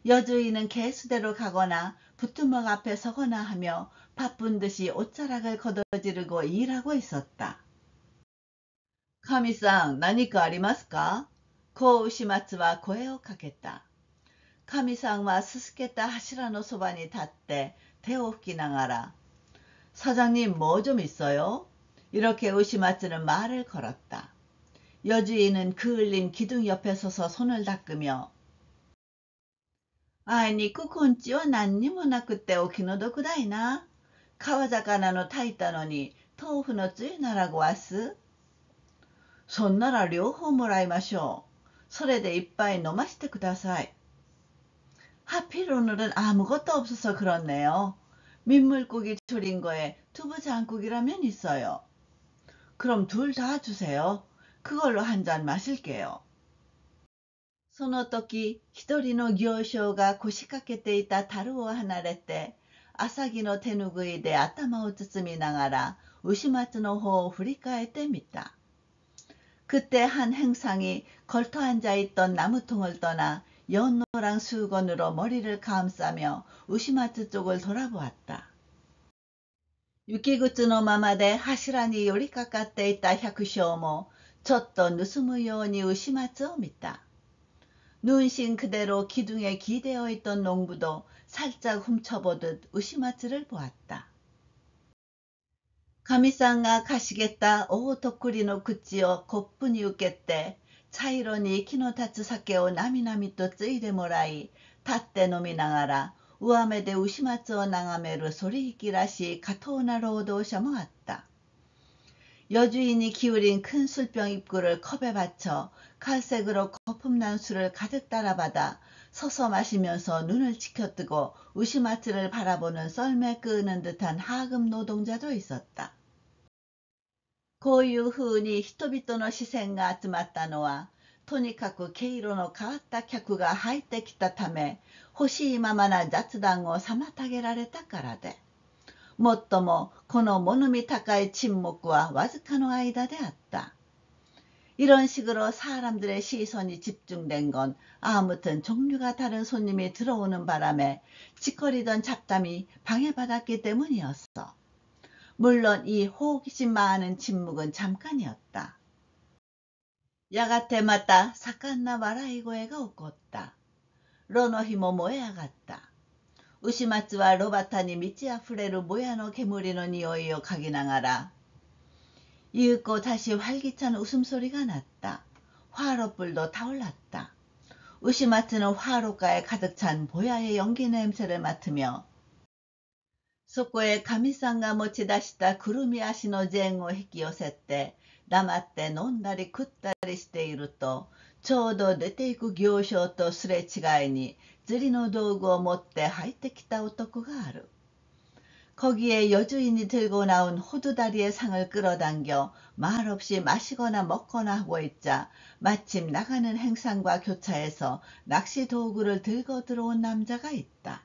여주인은 개수대로 가거나 부뚜막 앞에 서거나 하며 바쁜 듯이 옷자락을 걷어지르고 일하고 있었다. 神さん、何かありますか? 고 우시마츠와 声をかけた。神さんはすすけた柱のそばに立って手を拭きながら、사장님 뭐 좀 있어요? 이렇게 우시마츠는 말을 걸었다. 여주인은 그을린 기둥 옆에 서서 손을 닦으며 あいにくこんちは何にもなくってお気の毒だいな。川魚の炊いたのに豆腐のつゆならごわす。そんなら両方もらいましょう。それでいっぱい飲ましてください。하필 오늘은 아무것도 없어서 그렇네요. 민물고기 졸인 거에 두부장국이라면 있어요. 그럼 둘 다 주세요. 그걸로 한 잔 마실게요. その時、一人の行商が腰掛けていた樽を離れて、浅木の手ぬぐいで頭を包みながら、牛松の方を振り返ってみた。그때 한 행상이 걸터 앉아있던 나무통을 떠나 연노랑 수건으로 머리를 감싸며 우시마츠 쪽을 돌아보았다. 유키구츠のままで柱に寄りかかっていた百姓も、ちょっと盗むように牛松を見た。 눈신 그대로 기둥에 기대어 있던 농부도 살짝 훔쳐보듯 우시마츠를 보았다. 神さんが貸しげた大とっくりの口をコップに受けて、茶色に息の立つ酒をなみなみとついでもらい、立って飲みながら、上目で牛松を眺めるそり引きらしい過当な労働者もあった。 여주인이 기울인 큰 술병 입구를 컵에 받쳐 갈색으로 거품난 술을 가득 따라받아 서서 마시면서 눈을 치켜뜨고 우시마츠를 바라보는 썰매 끄는 듯한 하급 노동자도 있었다. こういうふうに人々の視線が集まったのは、とにかく毛色の変わった客が入ってきたため、欲しいままな雑談を妨げられたからで、もっともこの物見高い沈黙はわずかの間であった。이런 식으로 사람들의 시선이 집중된 건 아무튼 종류가 다른 손님이 들어오는 바람에 짓거리던 잡담이 방해받았기 때문이었어. 물론 이 호기심 많은 침묵은 잠깐이었다. 야가테 마다 사칸나 와라이고에가 오꿨다. 로노히모 모에야갔다. 우시마츠와 로바타니 미치아프레루 모야노 개무리노 니오이요 가기나가라. 이윽고 다시 활기찬 웃음소리가 났다. 화로불도 타올랐다. 우시마츠는 화로가에 가득 찬 보야의 연기 냄새를 맡으며 소코에 가미상가 모치다시다 구루미 아시노 쟁오 히키요세때 남아떼 논다리 굿다리しているとちょうど出ていく行商とすれ違いに釣りの道具を持って入ってきた男がある。 거기에 여주인이 들고 나온 호두다리의 상을 끌어당겨 말없이 마시거나 먹거나 하고 있자 마침 나가는 행상과 교차해서 낚시 도구를 들고 들어온 남자가 있다.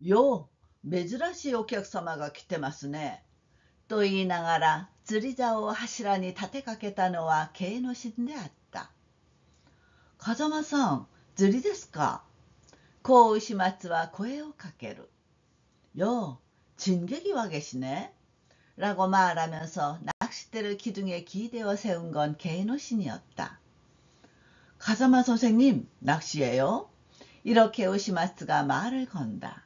요, 珍しいお客様が来てますね。と言いながら釣り竿を柱に立てかけたのは慶之進であった。風間さん、釣りですか。こう牛松は声をかける。 요, 진격이 와 계시네? 라고 말하면서 낚싯대를 기둥에 기대어 세운 건 게이노신이었다. 가사마 선생님, 낚시예요? 이렇게 우시마츠가 말을 건다.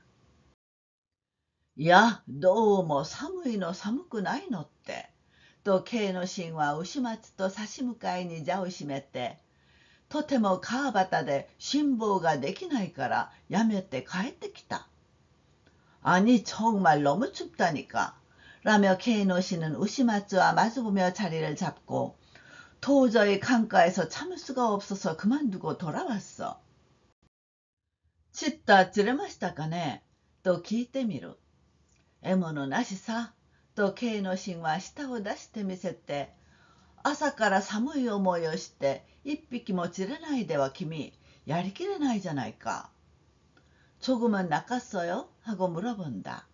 야, 너 뭐 사무이노 사무쿠 나이のって 또 게이노신과 우시마츠と差し向かいに座を占めてとても川端で辛抱ができないからやめて帰ってきた。 아니 정말 너무 춥다니까 라며 케이노씨는 우시마츠와 마주보며 자리를 잡고 도저히 강가에서 참을 수가 없어서 그만두고 돌아왔어. 치타 찌르마시다까네 또 기이테미루. 에모노 나시사 또 케이노씨와 시타を出してみせて朝から寒い思いをして一匹も釣れないでは君やりきれないじゃないか。 조금은 낚았어요? 하고 물어본다.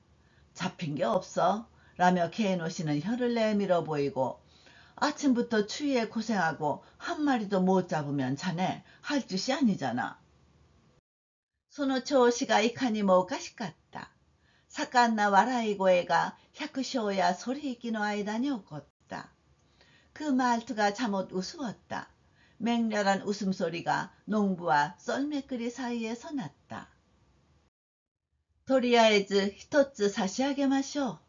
잡힌 게 없어? 라며 케이노씨는 혀를 내밀어 보이고 아침부터 추위에 고생하고 한 마리도 못 잡으면 자네 할 짓이 아니잖아. その調子がいかにもおかしかった。盛んな笑い声が百姓やそり引きの間に起こった。그 말투가 잠옷 우스웠다. 맹렬한 웃음소리가 농부와 썰매끌이 사이에서 났다. とりあえず一つ差し上げましょう。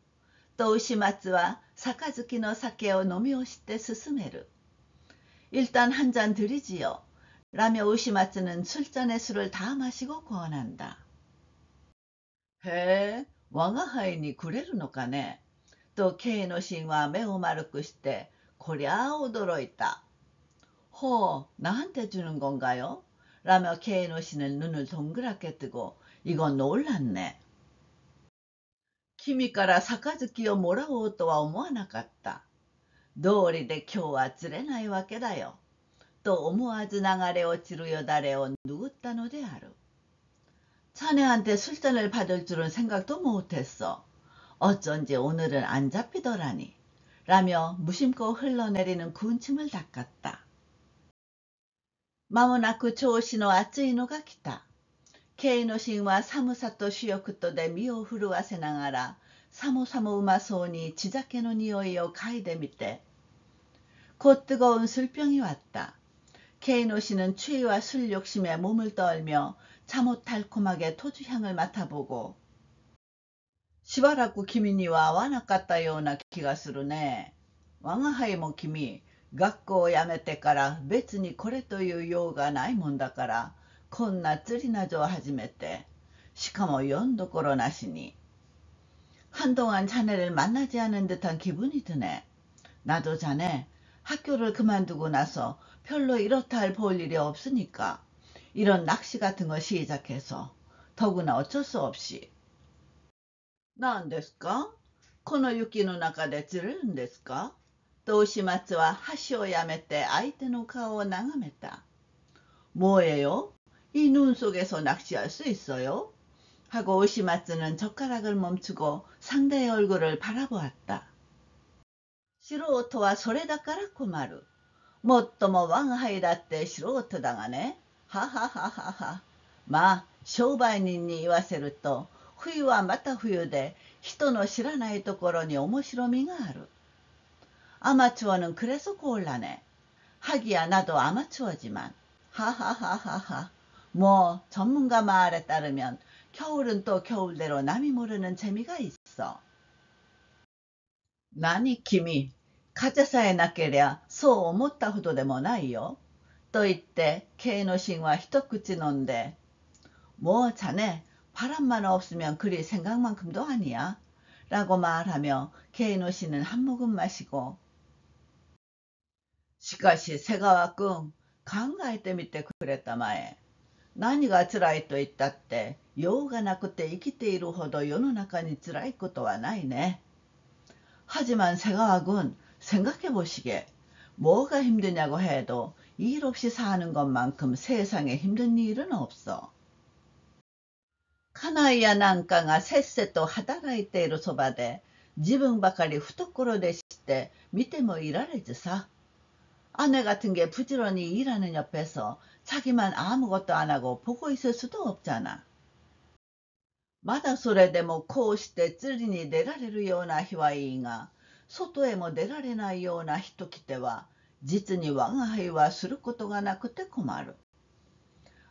と牛松は杯の酒を飲み干して勧める。일단 한 잔 드리지요. 라며 우시마츠는 술잔에 술을 다 마시고 권한다. 해, 왕아하이니 그래るのかね. 또 케이노신과 매우 마르고してこりゃ驚いた. 허, 나한테 주는 건가요? 라며 케이노신은 눈을 동그랗게 뜨고 이건 놀랐네. 君から杯をもらおうとは思わなかった。道理で今日は釣れないわけだよ。と思わず流れ落ちるよだれを拭ったのである。 자네한테 술잔을 받을 줄은 생각도 못했어. 어쩐지 오늘은 안 잡히더라니. 라며 무심코 흘러내리는 군침을 닦았다. 間もなく調子の熱いのが来た。ケイノシンは寒さと主欲とで身を震わせながら、さもさもうまそうに地酒の匂いを嗅いでみて、곧 뜨거운 술병이 왔다. 케이노시는 추위와 술 욕심에 몸을 떨며 잠옷 달콤하게 토주향을 맡아보고 しばらく君には会わなかったような気がするね。我が輩も君、学校を辞めてから別にこれという用がないもんだから、こんな釣りなどを始めて、しかも연どころなしに。한동안 자네를 만나지 않은 듯한 기분이 드네. 나도 자네 학교를 그만두고 나서 별로 이렇다 할 볼 일이 없으니까 이런 낚시 같은 거 시작해서 더구나 어쩔 수 없이. なんですか? この雪の中で釣れるんですか? と牛松は箸をやめて相手の顔を眺めた。뭐예요? 이 눈 속에서 낚시할 수 있어요? 하고 우시마츠는 젓가락을 멈추고 상대의 얼굴을 바라보았다.素人はそれだから困る。もっとも我が輩だって素人だがね。ははははは。まあ、商売人に言わせると、冬はまた冬で、人の知らないところに面白みがある。아마추어는 그래서 곤란해. 하기야 나도 아마추어지만. 하하하하하. 뭐 전문가 말에 따르면 겨울은 또 겨울대로 남이 모르는 재미가 있어. 나니君、風さえなけりゃそう思ったほどでもないよ。と言ってK의 노신は一口飲んで、뭐 자네 바람만 없으면 그리 생각만큼도 아니야. 라고 말하며 K의 노신은 한 모금 마시고, しかし瀬川君、考えてみてくれたまえ。何が辛いと言ったって、用がなくて生きているほど世の中に辛いことはないね。하지만 새가와군, 생각해보시게. 뭐가 힘드냐고 해도 일 없이 사는 것만큼 세상에 힘든 일은 없어. 카나이야 난카가 셋셋と働いているそばで、自分ばかり懐でして見てもいられずさ。 아내 같은 게 부지런히 일하는 옆에서 자기만 아무것도 안 하고 보고 있을 수도 없잖아. まだそれでもこうして釣りに出られるような日はいいが、外へも出られないような日ときては、実に我が輩はすることがなくて困る。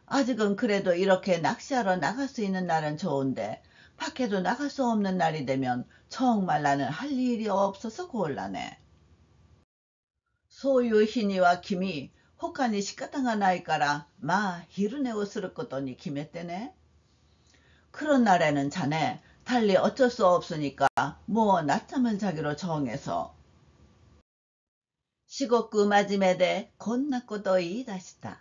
아직은 그래도 이렇게 낚시하러 나갈 수 있는 날은 좋은데, 밖에도 나갈 수 없는 날이 되면 정말 나는 할 일이 없어서 곤란해. そういう日には君、他に仕方がないから、まあ昼寝をすることに決めてね。 그런 날에는 자네, 달리 어쩔 수 없으니까 뭐 낮잠을 자기로 정해서. 至極真面目でこんなことを言い出した。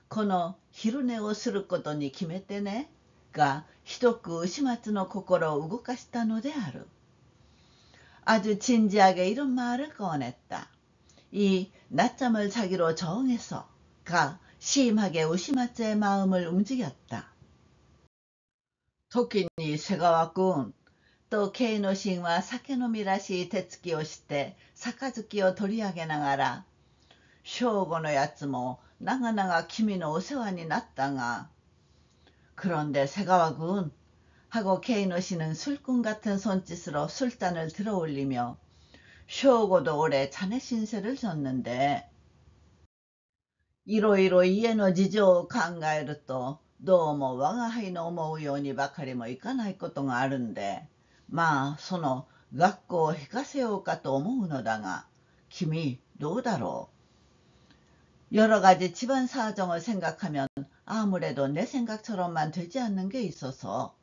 この昼寝をすることに決めてねがひどく牛松の心を動かしたのである。 아주 진지하게 이런 말을 꺼냈다. 이 낮잠을 자기로 정해서가 심하게 우시마츠의 마음을 움직였다. 時に瀬川君とK의 노신は酒飲みらしい手つきをして杯を取り上げながら、正吾のやつも長々君のお世話になったが、 그런데 새가와군 하고 K의 노신은 술꾼 같은 손짓으로 술잔을 들어올리며, 쇼고도 올해 자네 신세를 졌는데, いろいろ家の事情を考えると、どうも我が輩の思うようにばかりもいかないことがあるんで、まあその学校を引かせようかと思うのだが、君どうだろう。 여러 가지 집안 사정을 생각하면 아무래도 내 생각처럼만 되지 않는 게 있어서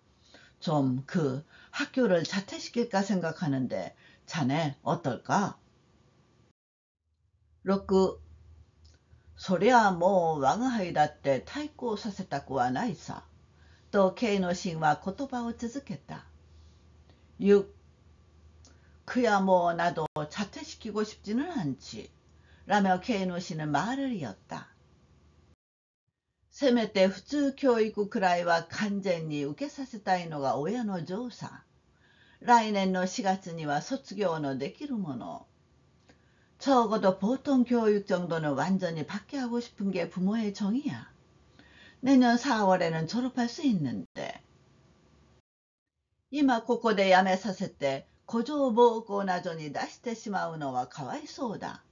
좀 그 학교를 자퇴시킬까 생각하는데 자네 어떨까? 6. そりゃもう我が輩だって退校させたくはないさ。とK의 노신は言葉を続けた。 6. 그야 뭐 나도 자퇴시키고 싶지는 않지. 라며 K의 노신은 말을 이었다. せめて普通教育くらいは完全に受けさせたいのが親の情さ。来年の4月には卒業のできるもの。 적어도 보통 교육 정도는 완전히 받게 하고 싶은 게 부모의 정이야. 내년 4월에는 졸업할 수 있는데. 今ここで辞めさせて古城暴行などに出してしまうのはかわいそうだ。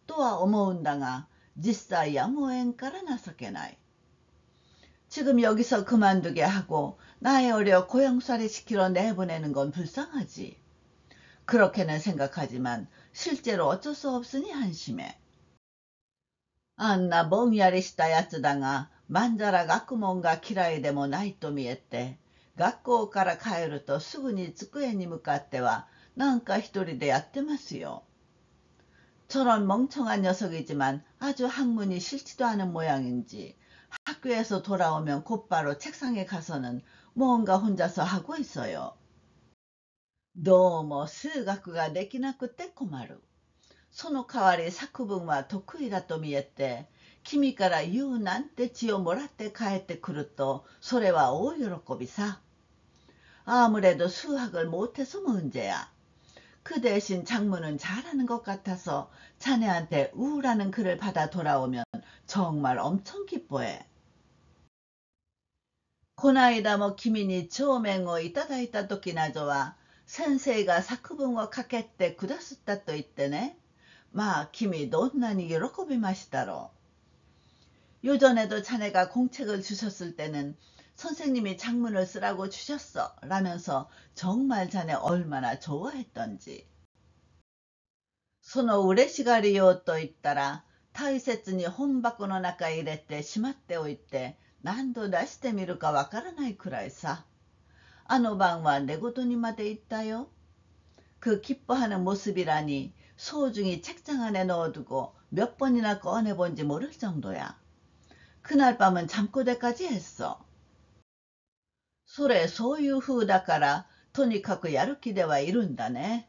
とは思うんだが、実際やむを得んから情けない。 지금 여기서 그만두게 하고 나의 어려 고향살이 시키러 내보내는 건 불쌍하지. 그렇게는 생각하지만 실제로 어쩔 수 없으니 한심해. あんなぼんやりしたやつだが、まんざら学問が嫌いでもないと見えて、学校から帰るとすぐに机に向かってはなんか一人でやってますよ。 저런 멍청한 녀석이지만 아주 학문이 싫지도 않은 모양인지 학교에서 돌아오면 곧바로 책상에 가서는 뭔가 혼자서 하고 있어요. どうも数学ができなくて困る。その代わり作文は得意だと見えて、君から言うなんて字をもらって帰ってくると、それは大喜びさ。 아무래도 수학을 못해서 문제야. 그 대신 장모는 잘하는 것 같아서 자네한테 우울하는 글을 받아 돌아오면 정말 엄청 기뻐해.こないだも君に帳面をいただいた時などは、先生が作文を書けってくだすったと言ってね。まあ君どんなに喜びましたろう。 요전에도 자네가 공책을 주셨을 때는 선생님이 장문을 쓰라고 주셨어 라면서 정말 자네 얼마나 좋아했던지. その嬉しがりようと言ったら、大切に本箱の中へ入れてしまっておいて、何度出してみるかわからないくらいさ。あの晩は寝言にまで言ったよ。그 기뻐하는 모습이라니 소중히 책장 안에 넣어두고 몇 번이나 꺼내본지 모를 정도야. 그날 밤은 잠꼬대까지 했어. それそういう風だからとにかくやる気ではいるんだね。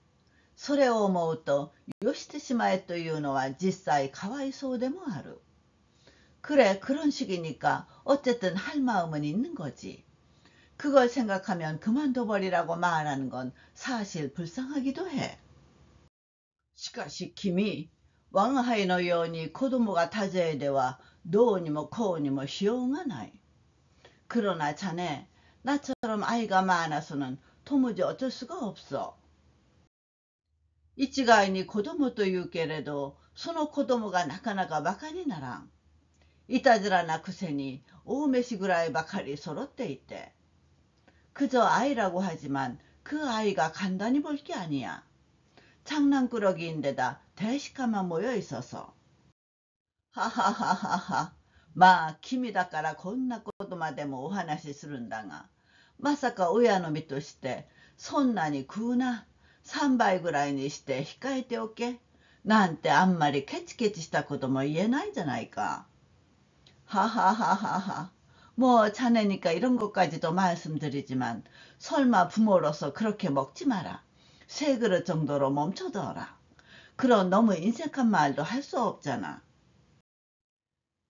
それを思うとよしてしまえというのは実際かわいそうでもある。 그래 그런 식이니까 어쨌든 할 마음은 있는 거지. 그걸 생각하면 그만둬버리라고 말하는 건 사실 불쌍하기도 해. しかし君、我が輩のように子供が多勢ではどうにもこうにもしようがない。 그러나 자네, 나처럼 아이가 많아서는 도무지 어쩔 수가 없어. 一概に子供というけれど、その子供がなかなか馬鹿にならん。いたずらなくせに大飯ぐらいばかり揃っていて。 그저 아이라고 하지만 그 아이가 간단히 볼 게 아니야. 장난꾸러기인데다 대식가만 모여 있어서. 하하하하하. まあ君だからこんなことまでもお話しするんだが、まさか親の身としてそんなに食うな、3倍ぐらいにして控えておけなんてあんまりケチケチしたことも言えないじゃないか。하하하하하. 뭐 자네니까 이런 것까지도 말씀드리지만 설마 부모로서 그렇게 먹지 마라. 세 그릇 정도로 멈춰둬라. 그런 너무 인색한 말도 할 수 없잖아.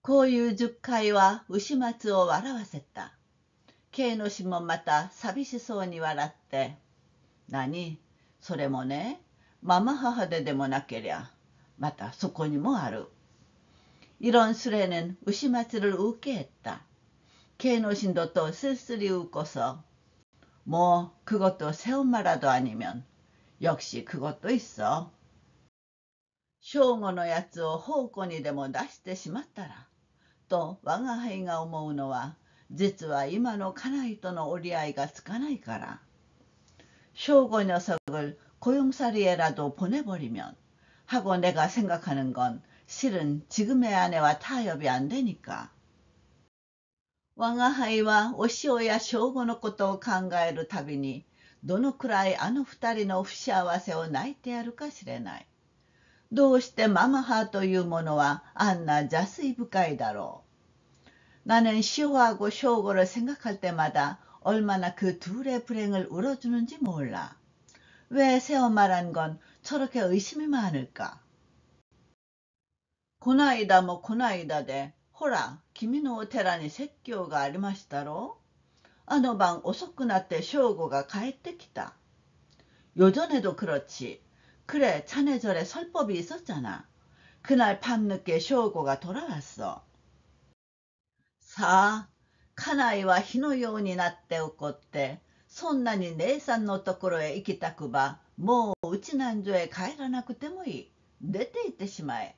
こういう10回は牛松を笑わせた。Kの氏もまた寂しそうに笑って、何それもね、ママ母ででもなけりゃ、またそこにもある。이런 수레는 우시마츠를 웃게 했다. K노신도 또 쓸쓸히 웃고서 뭐 그것도 새엄마라도 아니면 역시 그것도 있어. 正午のやつを奉公にでも出してしまったらと我が輩が思うのは実は今の家内との折り合いがつかないから。 쇼고 녀석을 고용살이에라도 보내버리면 하고 내가 생각하는 건 실은 지금의 아내와 타협이 안 되니까. 我が輩はお塩や正吾のことを考えるたびにどのくらいあの二人の不幸せを泣いてやるかしれない。どうしてママハというものはあんな邪推深いだろう。 나는 시호하고 쇼고를 생각할 때마다 얼마나 그 둘의 불행을 울어주는지 몰라. 왜 새엄마란 건 저렇게 의심이 많을까. こないだもこないだで、ほら、君のお寺に説教がありましたろう。あの晩遅くなって正吾が帰ってきた。 요전에도 그렇지. 그래, 자네 절에 설법이 있었잖아. 그날 밤늦게 쇼고가 돌아왔어. さあ、家内は火のようになって怒って、そんなに姉さんのところへ行きたくば、もううちなんぞへ帰らなくてもいい。出て行ってしまえ。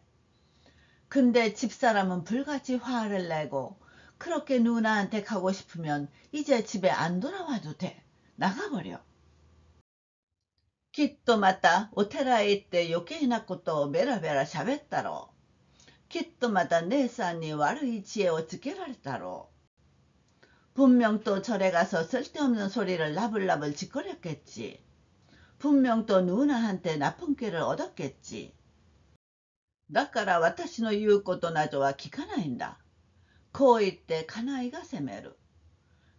근데 집사람은 불같이 화를 내고 그렇게 누나한테 가고 싶으면 이제 집에 안 돌아와도 돼. 나가버려. きっとまたお寺へ行って余計なことをベラベラ喋ったろう。きっとまた姉さんに悪い知恵をつけられたろう。 분명 또 절에 가서 쓸데없는 소리를 나불나불 짓거렸겠지. 분명 또 누나한테 나쁜 꾀를 얻었겠지. だから私の言うことなどは聞かないんだ。こう言って家内が責める。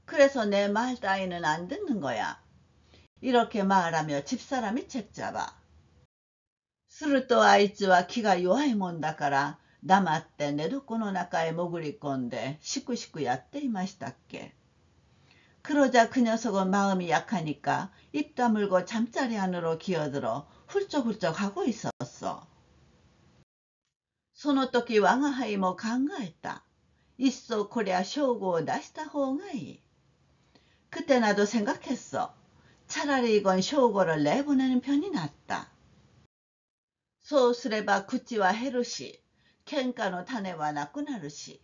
그래서 내 말 따위는 안 듣는 거야. 이렇게 말하며 집사람이 책잡아. するとあいつは気が弱いもんだから黙って寝床の中へ潜り込んでしくしくやっていましたっけ。 그러자 그 녀석은 마음이 약하니까 입 다물고 잠자리 안으로 기어들어 훌쩍훌쩍 하고 있었어. 소노토키 왕하이 뭐 강가했다. 있어 고랴 쇼고 나시다 호응하이. 그때 나도 생각했어. 차라리 이건 쇼고를 내보내는 편이 낫다. 소스레바 구찌와 헤루시, 켄카노 타네와 나쿠나루시,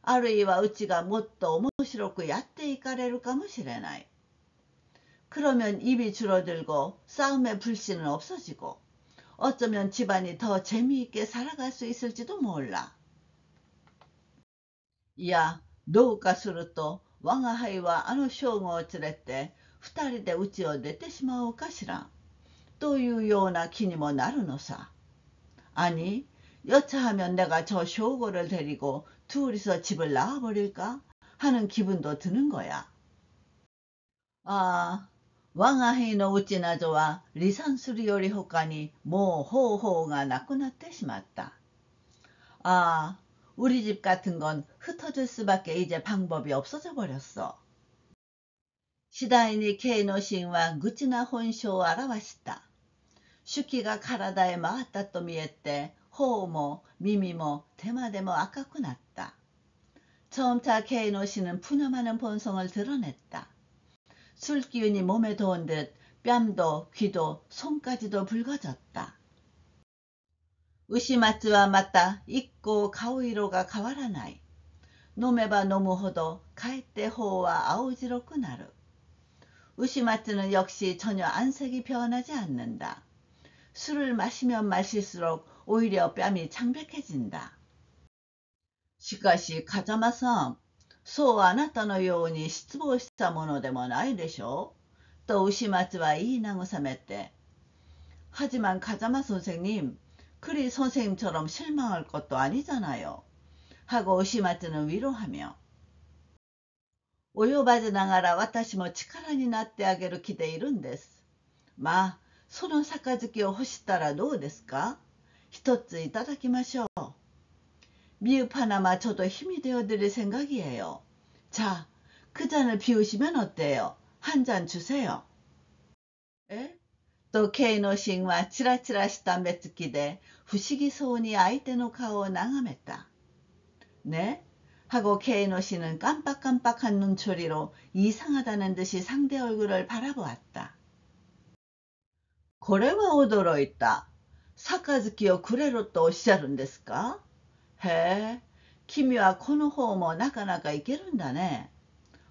아루이와 우찌가 못도 오모시롭고 야떼이 까레루 까모시레나이. 그러면 입이 줄어들고 싸움의 불씨는 없어지고 어쩌면 집안이 더 재미있게 살아갈 수 있을지도 몰라. 야, 노우가すると我が輩はあの将軍を連れて二人で家を出てしまおうかしらというような気にもなるのさ。 아니, 여차하면 내가 저 쇼고를 데리고 둘이서 집을 나와버릴까 하는 기분도 드는 거야. 아, 왕아헤이노 우찌나조와 리산수리 요리 호가니 모 호호가 나꾸나때 시맞다. 아, 우리 집 같은 건 흩어질 수밖에 이제 방법이 없어져 버렸어. 시다이니 케이노 신와 구찌나 혼쇼 알아왔다. 슈키가 가라다에 마왔다 또 미했대. 호우모, 미미모, 대마대모 아깝고 났다. 점차 케이노 씨는 푸념하는 본성을 드러냈다. 술 기운이 몸에 도은 듯 뺨도 귀도 손까지도 붉어졌다. 우시마츠와 맞다 있고 가오이로가 가와라나이. 노메바 노무호도 가에떼 호우와 아오지로 나루. 우시마츠는 역시 전혀 안색이 변하지 않는다. 술을 마시면 마실수록 오히려 뺨이 창백해진다. しかし、風間さん、そうあなたのように失望したものでもないでしょうと牛松は言い慰めて。 하지만 가자마 선생님, 그리 선생님처럼 실망할 것도 아니잖아요. 하고 우시마츠는 위로하며. 及ばずながら私も力になってあげる気でいるんです。まあ、その杯を欲したらどうですか？一ついただきましょう。 미흡하나마 저도 힘이 되어드릴 생각이에요. 자, 그 잔을 비우시면 어때요? 한 잔 주세요. 에? 또 케이노 싱와 치라치라した目つきで不思議そうに相手の顔を眺めた. 네? 하고 케이노 씨는 깜빡깜빡한 눈초리로 이상하다는 듯이 상대 얼굴을 바라보았다. これは驚いた。杯をくれろとおっしゃるんですか？へえ、君はこの方もなかなかいけるんだね。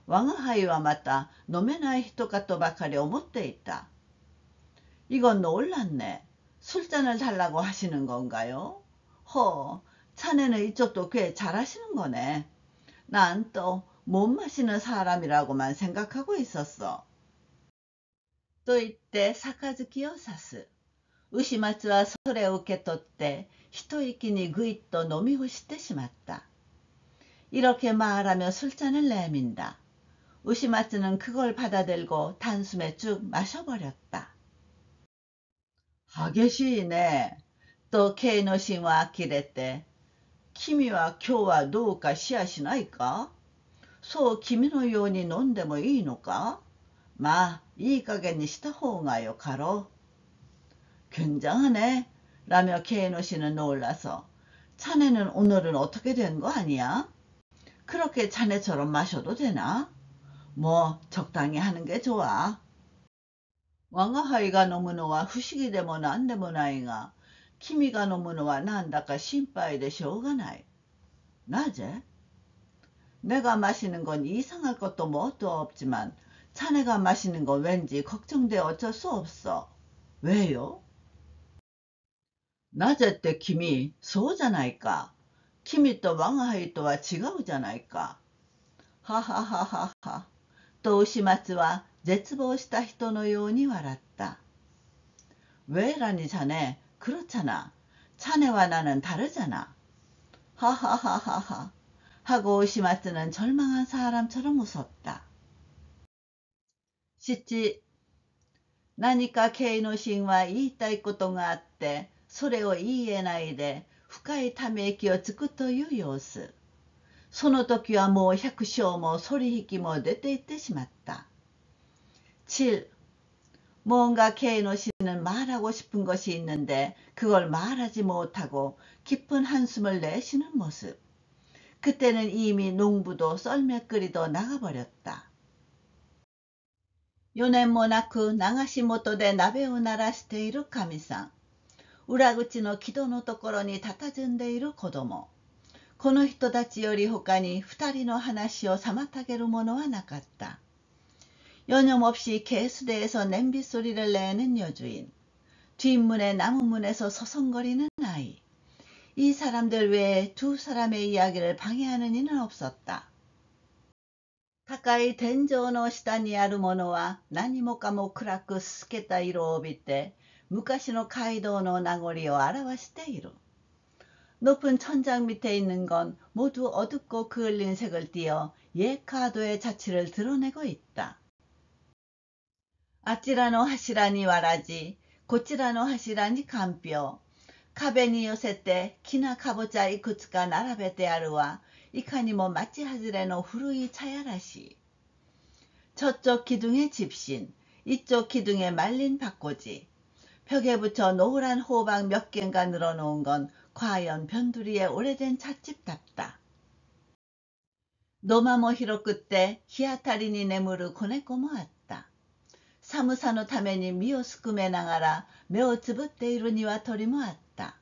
我が輩はまた飲めない人かとばかり思っていた。 이건 놀랐네. 술잔을 달라고 하시는 건가요? 허, 자네는 이쪽도 꽤 잘하시는 거네. 난 또 못 마시는 사람이라고만 생각하고 있었어. と言って杯をさす。牛松はそれを受け取って一息にぐいっと飲み干してしまった。 이렇게 말하며 술잔을 내민다. 우시마츠는 그걸 받아들고 단숨에 쭉 마셔버렸다. 激しいね。とケイノシンは呆れて、君は今日はどうかしやしないか？そう君のように飲んでもいいのか？まあ、いい加減にした方がよかろう. 굉장하네. 라며 케이노 씨는 놀라서 자네는 오늘은 어떻게 된 거 아니야? 그렇게 자네처럼 마셔도 되나? 뭐 적당히 하는 게 좋아. 我が輩が飲むのは不思議でも何でもないが、君が飲むのはなんだか心配でしょうがない。 나제? 내가 마시는 건 이상할 것도 뭣도 없지만 자네가 마시는 건 왠지 걱정돼 어쩔 수 없어. 왜요? 나제 때君、そうじゃないか。君と我が輩とは違うじゃないか。ははははは。と牛松は絶望した人のように笑った. 왜라니 자네, 그렇잖아. 자네와 나는 다르잖아. 하하하하하. 하고 우시마츠는 절망한 사람처럼 웃었다. 7. 何かケイノシンは言いたいことがあってそれを言い得ないで深いため息をつくという様子。その時はもう百姓もそり引きも出て行ってしまった。7. 뭔가 케이노 씨는 말하고 싶은 것이 있는데 그걸 말하지 못하고 깊은 한숨을 내쉬는 모습. 그때는 이미 농부도 썰매끌이도 나가버렸다. 4年もなく流し元で鍋を鳴らしているかみさん。裏口の木戸のところに佇んでいる子供。この人たちより他に2人の話を妨げるものはなかった。여념없이 개수대에서 냄비 소리를 내는 여주인. 뒷문의 나무문에서 서성거리는 아이. 이 사람들 외에 두 사람의 이야기를 방해하는 이는 없었다. 高い天井の下にあるものは何もかも暗くすすけた色を帯びて昔の街道の名残を表している。높은 천장 밑에 있는 건 모두 어둡고 그을린 색을 띠어 옛 가도의 자취를 드러내고 있다. あちらの柱にわらじ、こちらの柱にかんぴょう。壁に寄せて木なかぼちゃいくつか並べてあるわ。いかにも町外れの古い茶屋らしい。저쪽 기둥에 집신, 이쪽 기둥에 말린 밭꽂이. 벽에 붙여 노란 호박 몇 개인가 늘어놓은 건 과연 변두리의 오래된 찻집답다. 土間も広くって日当たりに眠る子猫もあった。寒さのために身をすくめながら目をつぶっている鶏もあった。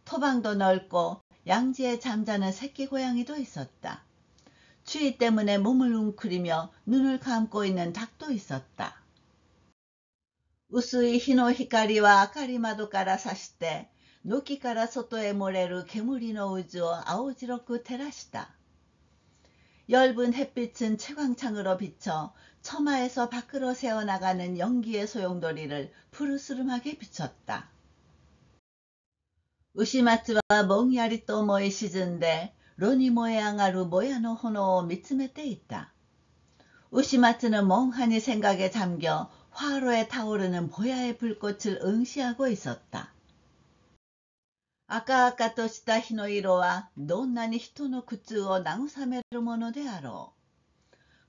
토방도 넓고 양지에 잠자는 새끼 고양이도 있었다. 추위 때문에 몸을 웅크리며 눈을 감고 있는 닭도 있었다. 薄い日の光は明かり窓から差して軒から外へ漏れる煙の渦を青白く照らした。엷은 햇빛은 채광창으로 비쳐 처마에서 밖으로 새어나가는 연기의 소용돌이를 푸르스름하게 비쳤다. 우시마츠와 멍야리と燃え沈んで炉に燃え上がるぼやの炎を見つめていた。우시마츠는 멍하니 생각에 잠겨 화로에 타오르는 보야의 불꽃을 응시하고 있었다. 赤々とした火の色はどんなに人の苦痛を慰めるものであろう。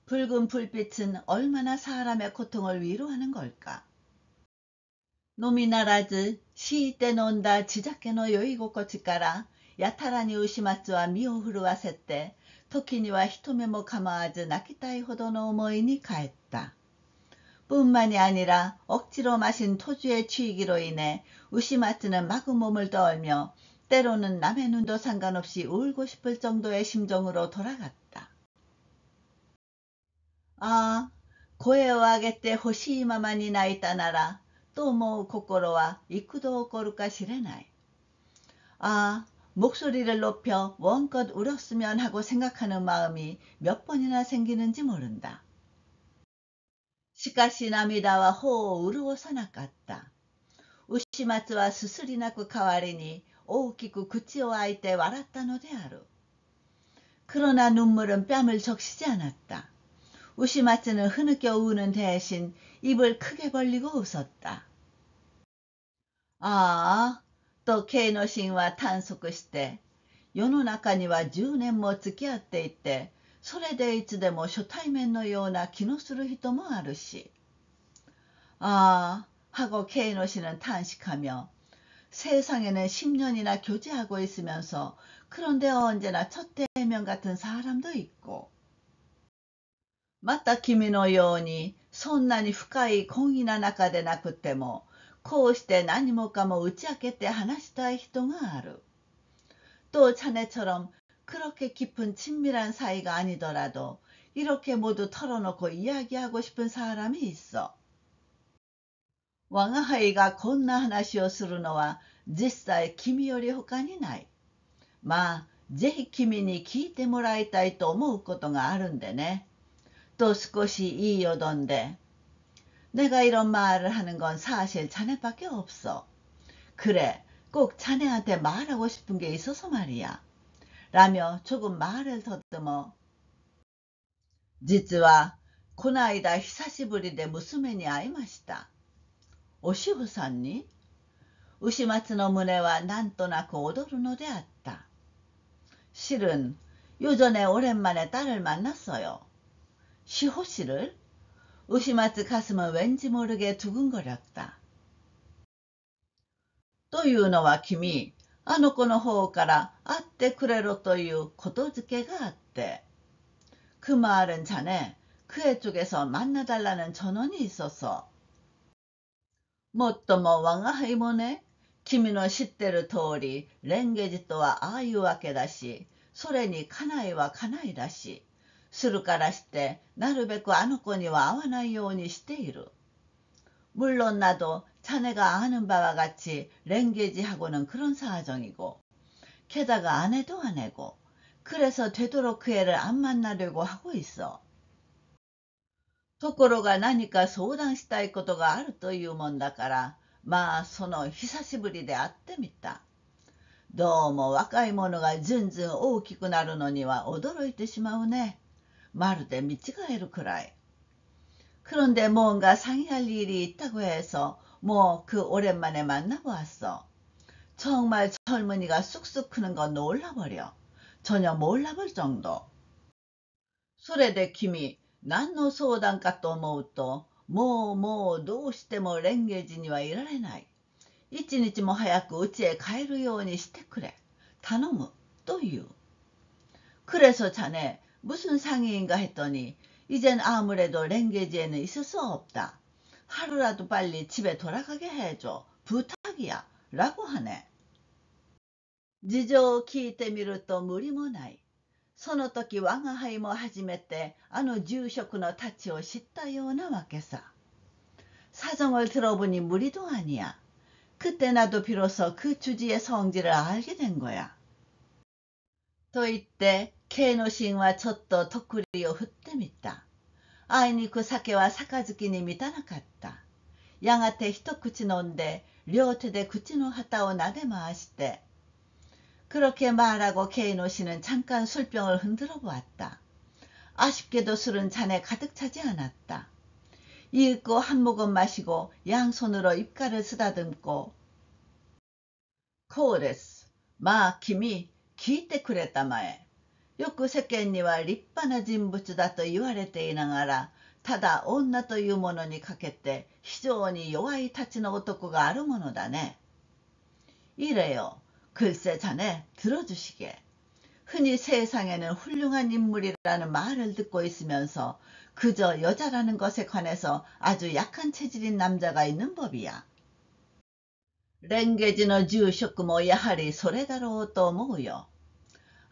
붉은 불빛은 얼마나 사람의 고통을 위로하는 걸까. のみならず敷いて飲んだ地酒の酔い心地からやたらに牛松は身を震わせて時には一目も構わず泣きたいほどの思いに帰った。뿐만이 아니라 억지로 마신 토주의 취기로 인해 우시마츠는 마구 몸을 떨며 때로는 남의 눈도 상관없이 울고 싶을 정도의 심정으로 돌아갔다. 아, 声を上げて欲しいままに泣いたならと思う心は幾度起こるかしれない。 아, 목소리를 높여 원껏 울었으면 하고 생각하는 마음이 몇 번이나 생기는지 모른다. しかし涙は頬を潤さなかった。牛松はすすり泣く代わりに大きく口を開いて笑ったのである。그러나 눈물은 뺨을 적시지 않았다. 우시마츠는 흐느껴 우는 대신 입을 크게 벌리고 웃었다. 아, とケイの神は探索して、世の中には10年も付き合っていて、それでいつでも初対面のような気のする人もあるし。아, 하고 케이노 씨는 탄식하며 세상에는 10년이나 교제하고 있으면서 그런데 언제나 첫 대면 같은 사람도 있고. また君のようにそんなに深い懇意な中でなくてもこうして何もかも打ち明けて話したい人がある。또 자네처럼 그렇게 깊은 친밀한 사이가 아니더라도 이렇게 모두 털어놓고 이야기하고 싶은 사람이 있어. 我が輩がこんな話をするのは実際君より他にない。まあ、ぜひ君に聞いてもらいたいと思うことがあるんでね。또少し言いよどんで。 내가 이런 말을 하는 건 사실 자네밖에 없어. 그래, 꼭 자네한테 말하고 싶은 게 있어서 말이야. 라며 조금 말을 더듬어. 実はこの間久しぶりで娘に会いました。おしほさんに牛松の胸はなんとなく踊るのであった。실은 요전에 오랜만에 딸을 만났어요. 시호씨를? 우시마츠 가슴은 왠지 모르게 두근거렸다. というのは君、あの子の方から会ってくれろということづけがあって。그 말은 자네, 그애 쪽에서 만나달라는 전원이 있어서. もっとも我が輩もね、君の知ってる通り、レンゲジとはああいうわけだし、それに家内は家内だし、するからして、なるべくあの子には会わないようにしている。물론 나도 자네가 아는 바와 같이 랭게지하고는 그런 사정이고, 게다가 아내도 아내고, 그래서 되도록 그 애를 안 만나려고 하고 있어. ところが何か相談したいことがあるというもんだから、まあその久しぶりで会ってみた。どうも若い者がずんずん大きくなるのには驚いてしまうね。まるで見違えるくらい。그런데 뭔가 상의할 일이 있다고 해서 뭐 그 오랜만에 만나보았어. 정말 젊은이가 쑥쑥 크는 건 놀라버려. 전혀 몰라볼 정도. それで君、何の相談かと思うと、もうどうしてもレンゲージにはいられない。一日も早く家へ帰るようにしてくれ。頼む。という。그래서 자네, 무슨 상의인가 했더니, 이젠 아무래도 랭게지에는 있을 수 없다. 하루라도 빨리 집에 돌아가게 해줘. 부탁이야. 라고 하네. 事情を聞いてみると無理もない。その時我が輩も初めてあの住職の太刀を知ったようなわけさ。사정을 들어보니 무리도 아니야. 그때 나도 비로소 그 주지의 성질을 알게 된 거야. と言って、Kの神はちょっととっくりを振ってみた。あいにく酒は杯に満たなかった。やがて一口飲んで、両手で口の旗を撫で回して、그렇게 말하고 K노 씨는 잠깐 술병을 흔들어 보았다. 아쉽게도 술은 잔에 가득 차지 않았다. 이윽고 한 모금 마시고 양손으로 입가를 쓰다듬고 코레스, 마, 김이, 기이때 그랬다 마에. よく世間には立派な人物だと言われていながら、ただ女というものにかけて非常に弱いたちの男があるものだね。이래요. 글쎄 자네 들어주시게. 흔히 세상에는 훌륭한 인물이라는 말을 듣고 있으면서 그저 여자라는 것에 관해서 아주 약한 체질인 남자가 있는 법이야. 랭게지의住職もやはりそれだろうと思うよ。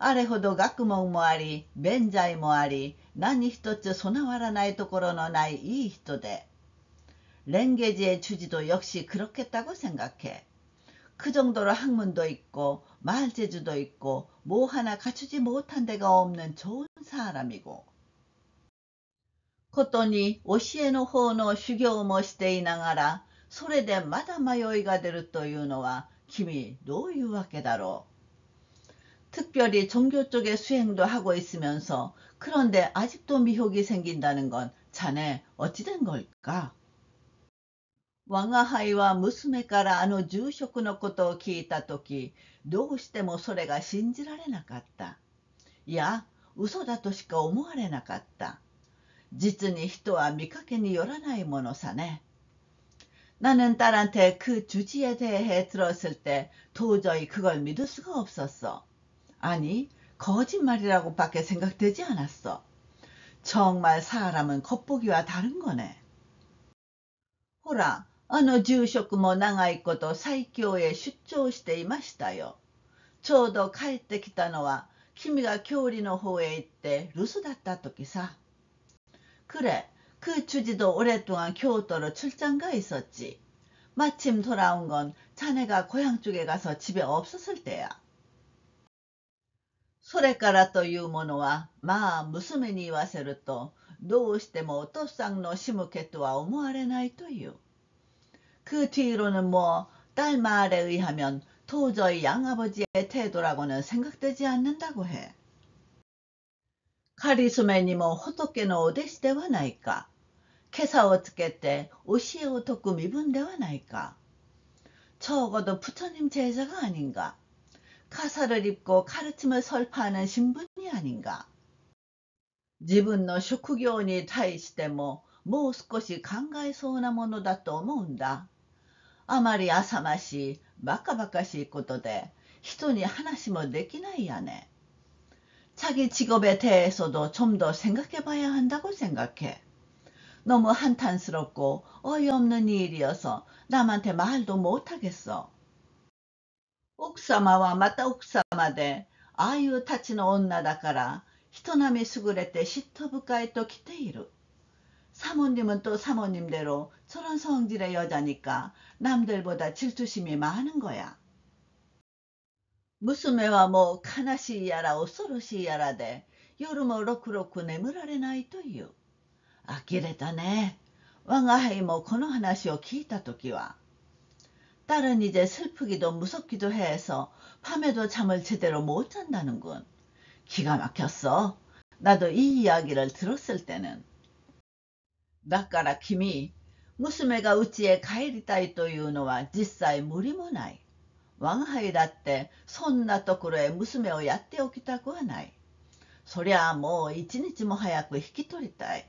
あれほど学問もあり、弁財もあり、何一つ備わらないところのないいい人で、랭게지의 주지도 역시 그렇겠다고 생각해. 그 정도로 학문도 있고 말재주도 있고 뭐 하나 갖추지 못한 데가 없는 좋은 사람이고. ことに教えの方の修行もしていながら、それでまだ迷いが出るというのは君どういうわけだろう。 특별히 종교 쪽의 수행도 하고 있으면서 그런데 아직도 미혹이 생긴다는 건 자네 어찌 된 걸까? 我が輩は娘からあの住職のことを聞いたとき、どうしてもそれが信じられなかった。いや、嘘だとしか思われなかった。実に人は見かけによらないものさね。나는 딸한테 그 주지에 대해 들었을 때 도저히 그걸 믿을 수가 없었어. 아니, 거짓말이라고밖에 생각되지 않았어. 정말 사람은 겉보기와 다른 거네. ほら、あの住職も長いこと西京へ出張していましたよ。ちょうど帰ってきたのは、君が郷里の方へ行って留守だった時さ。그래, 그 주지도 오랫동안 교토로 출장가 있었지. 마침 돌아온 건 자네가 고향 쪽에 가서 집에 없었을 때야. それからというものは、まあ娘に言わせると、どうしてもお父さんの仕向けとは思われないという。그 뒤로는 뭐 딸 말에 의하면 도저히 양아버지의 태도라고는 생각되지 않는다고 해. かりそめにも仏のお弟子ではないか。袈裟をつけて教えを説く身分ではないか。적어도 부처님 제자가 아닌가. 가사를 입고 가르침을 설파하는 신분이 아닌가. 自分の職業に対してももう少し考えそうなものだと思うんだ。あまり浅ましい、バカバカしいことで人に話もできないやね。 자기 직업에 대해서도 좀 더 생각해봐야 한다고 생각해. 너무 한탄스럽고 어이없는 일이어서 남한테 말도 못하겠어. 옥사마와 맞다 옥사마데 아유 타치노 온나다까라 히토나미 수그레때 시토부카에 또 기테이루. 사모님은 또 사모님대로 저런 성질의 여자니까 남들보다 질투심이 많은 거야. 娘はもう悲しいやら恐ろしいやらで夜もろくろく眠られないという。呆れたね。我が輩もこの話を聞いたときは。 딸은 이제 슬프기도 무섭기도 해서 밤에도 잠을 제대로 못 잔다는군. 기가 막혔어. 나도 이 이야기를 들었을 때는. だから君、娘が家へ帰りたいというのは実際無理もない。我が輩だってそんなところへ娘をやっておきたくはない。そりゃあもう一日も早く引き取りたい。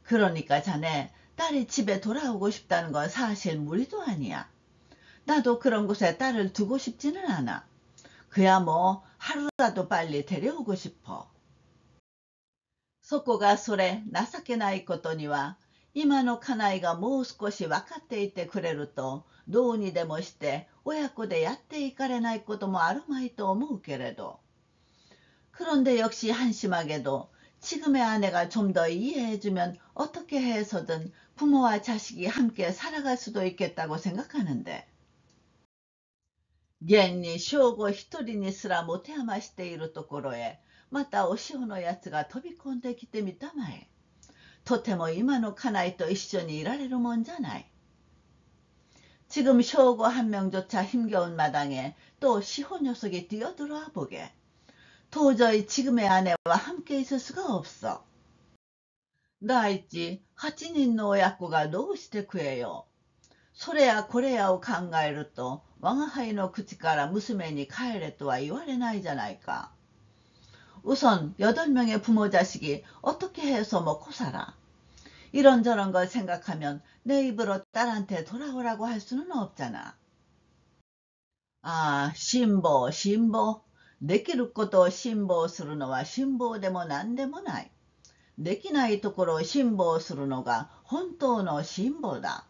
그러니까 자네 딸이 집에 돌아오고 싶다는 건 사실 무리도 아니야. 나도 그런 곳에 딸을 두고 싶지는 않아. 그야 뭐 하루라도 빨리 데려오고 싶어. そこがそれ情けないことには今の家内がもう少し分かっていてくれるとどうにでもして親子でやっていかれないこともあるまいと思うけれど 그런데 역시 한심하게도 지금의 아내가 좀 더 이해해주면 어떻게 해서든 부모와 자식이 함께 살아갈 수도 있겠다고 생각하는데 現に正吾一人にすら持て余しているところへまたお塩のやつが飛び込んできてみたまえ。とても今の家内と一緒にいられるもんじゃない。 지금 쇼고 한 명조차 힘겨운 마당에 또 시호 녀석이 뛰어들어와 보게. 도저히 지금의 아내와 함께 있을 수가 없어. 第一、8人の親子がどうしてくえよ。それやこれやを考えると我が輩の口から娘に帰れとは言われないじゃないか。 우선 8명의 부모 자식이 어떻게 해서 먹고 살아. 이런저런 걸 생각하면 내 입으로 딸한테 돌아오라고 할 수는 없잖아. 아, 신보, 신보. できることを辛抱するのは辛抱でも何でもない。できないところを辛抱するのが本当の辛抱だ。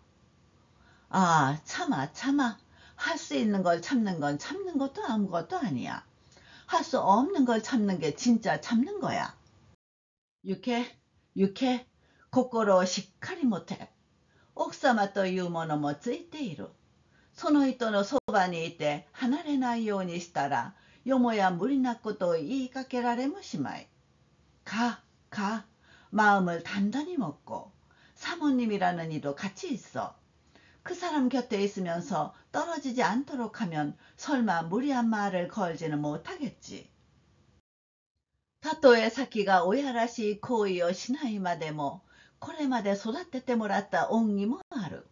아, 참아, 참아. 할 수 있는 걸 참는 건 참는 것도 아무것도 아니야. 할 수 없는 걸 참는 게 진짜 참는 거야. 유케, 유케, 心をしっかり持て。奥様というものもついている。その人のそばにいて離れないようにしたら、よもや無理なことを言いかけられもしまい。가, 가, 마음을 단단히 먹고 사모님이라는 이도 같이 있어. 그 사람 곁에 있으면서 떨어지지 않도록 하면 설마 무리한 말을 걸지는 못하겠지. たとえ先が親らしい行為をしないまでもこれまで育ててもらった恩義もある。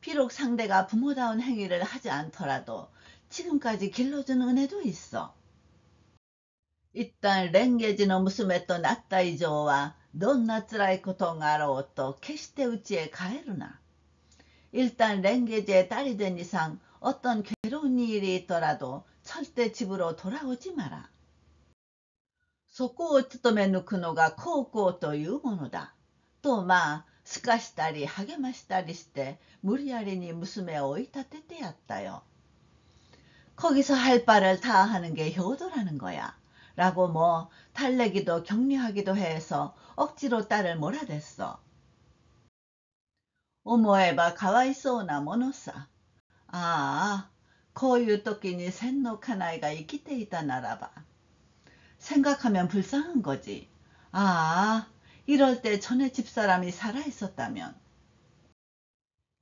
비록 상대가 부모다운 행위를 하지 않더라도 지금까지 길러준 은혜도 있어. 일단 랭게지의娘となった以上はどんな辛いことがあろうと決して家へ帰るな。 일단 랭게지의 딸이 된 이상 어떤 괴로운 일이 있더라도 절대 집으로 돌아오지 마라. そこを務め抜くのが孝行というものだ。とまあすかしたり励ましたりして無理やりに娘を追い立ててやったよ。 거기서 할 바를 다 하는 게 효도라는 거야. 라고 뭐 달래기도 격려하기도 해서 억지로 딸을 몰아댔어. 思えばかわいそうなものさ。ああ、こういう時に千の家内が生きていたならば。 생각하면 불쌍한 거지. 아, 이럴 때 전에 집사람이 살아있었다면.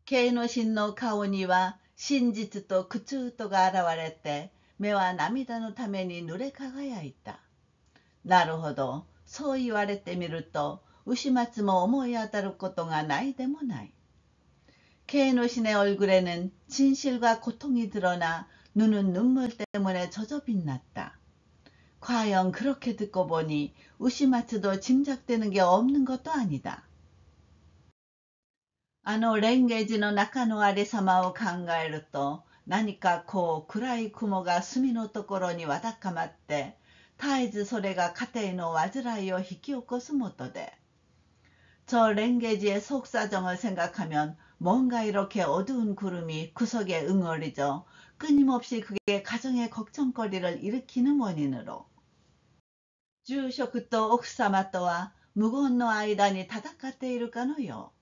게이노신노 가오니와 신지츠또 그츠토가 現れて目は涙のために濡れ輝いた。なるほど、そう言われてみると牛松も思い当たることがないでもない。 게이노신의 얼굴에는 진실과 고통이 드러나 눈은 눈물 때문에 젖어 빛났다. 과연 그렇게 듣고 보니 우시마츠도 짐작되는 게 없는 것도 아니다. レンゲージの中のありさまを考えると、何かこう暗い雲が隅のところにわだかまって、絶えずそれが家庭の煩いを引き起こすもとで、저 랭게지의 속사정을 생각하면 뭔가 이렇게 어두운 구름이 구석에 응어리져 끊임없이 그게 가정의 걱정거리를 일으키는 원인으로 住職と奥様とは無言の間に戦っているかのよう。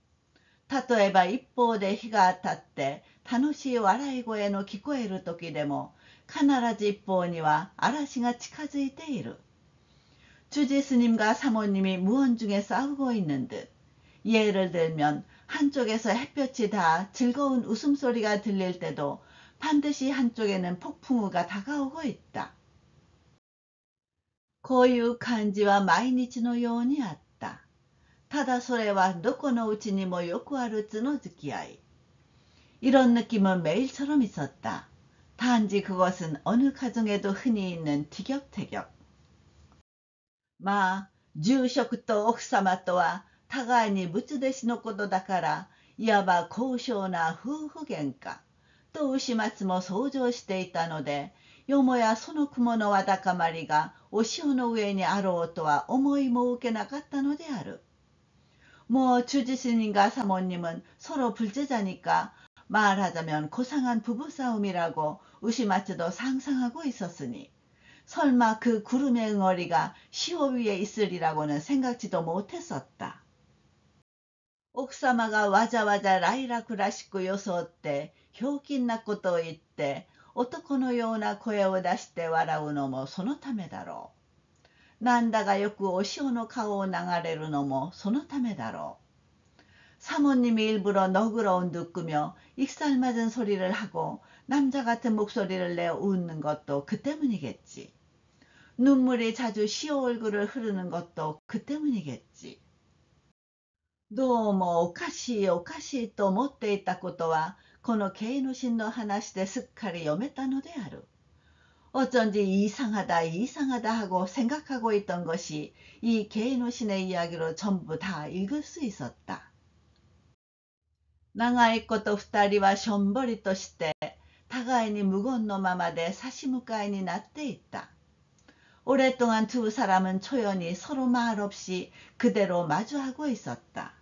例えば一方で日が当たって楽しい笑い声の聞こえる時でも必ず一方には嵐が近づいている。주지 스님과 사모님이 무언 중에 싸우고 있는 듯. 예를 들면 한쪽에서 햇볕이 다 즐거운 웃음소리가 들릴 때도 반드시 한쪽에는 폭풍우가 다가오고 있다. こういう感じは毎日のようにあった。ただそれはどこのうちにもよくあるつの付き合い。이런 느낌은 매일처럼 있었다. 단지 그것은 어느 가정에도 흔히 있는 티격태격. 住職と奥様とは互いに仏弟子のことだから、いわば高尚な夫婦喧嘩と牛松も想像していたので、よもやその雲のわだかまりがお潮の上にあろうとは思いも受けなかったのである。주지스님과 사모님은 서로 불제자니까 말하자면 고상한 부부싸움이라고 우시마츠도 상상하고 있었으니 설마 그 구름의 응어리가 시호 위에 있으리라고는 생각지도 못했었다. 옥사마가 와자와자 라이라쿠라시쿠 요소ってひょうきんなことを言って男のような声を出して笑うのもそのためだろう。なんだがよくお潮の顔を流れるのもそのためだろう。 사모님이 일부러 너그러운 눕으며 익살맞은 소리를 하고 남자 같은 목소리를 내어 웃는 것도 그 때문이겠지. 눈물이 자주 시오 얼굴을 흐르는 것도 그 때문이겠지. どうもおかしいおかしいと思っていたことはこの慶の神の話ですっかり読めたのである。 어쩐지 이상하다 이상하다 하고 생각하고 있던 것이 이 개노신의 이야기로 전부 다 읽을 수 있었다. 長いこと二人はしょんぼりとして互いに無言のままで差し向かいになっていった。 오랫동안 두 사람은 초연히 서로 말없이 그대로 마주하고 있었다.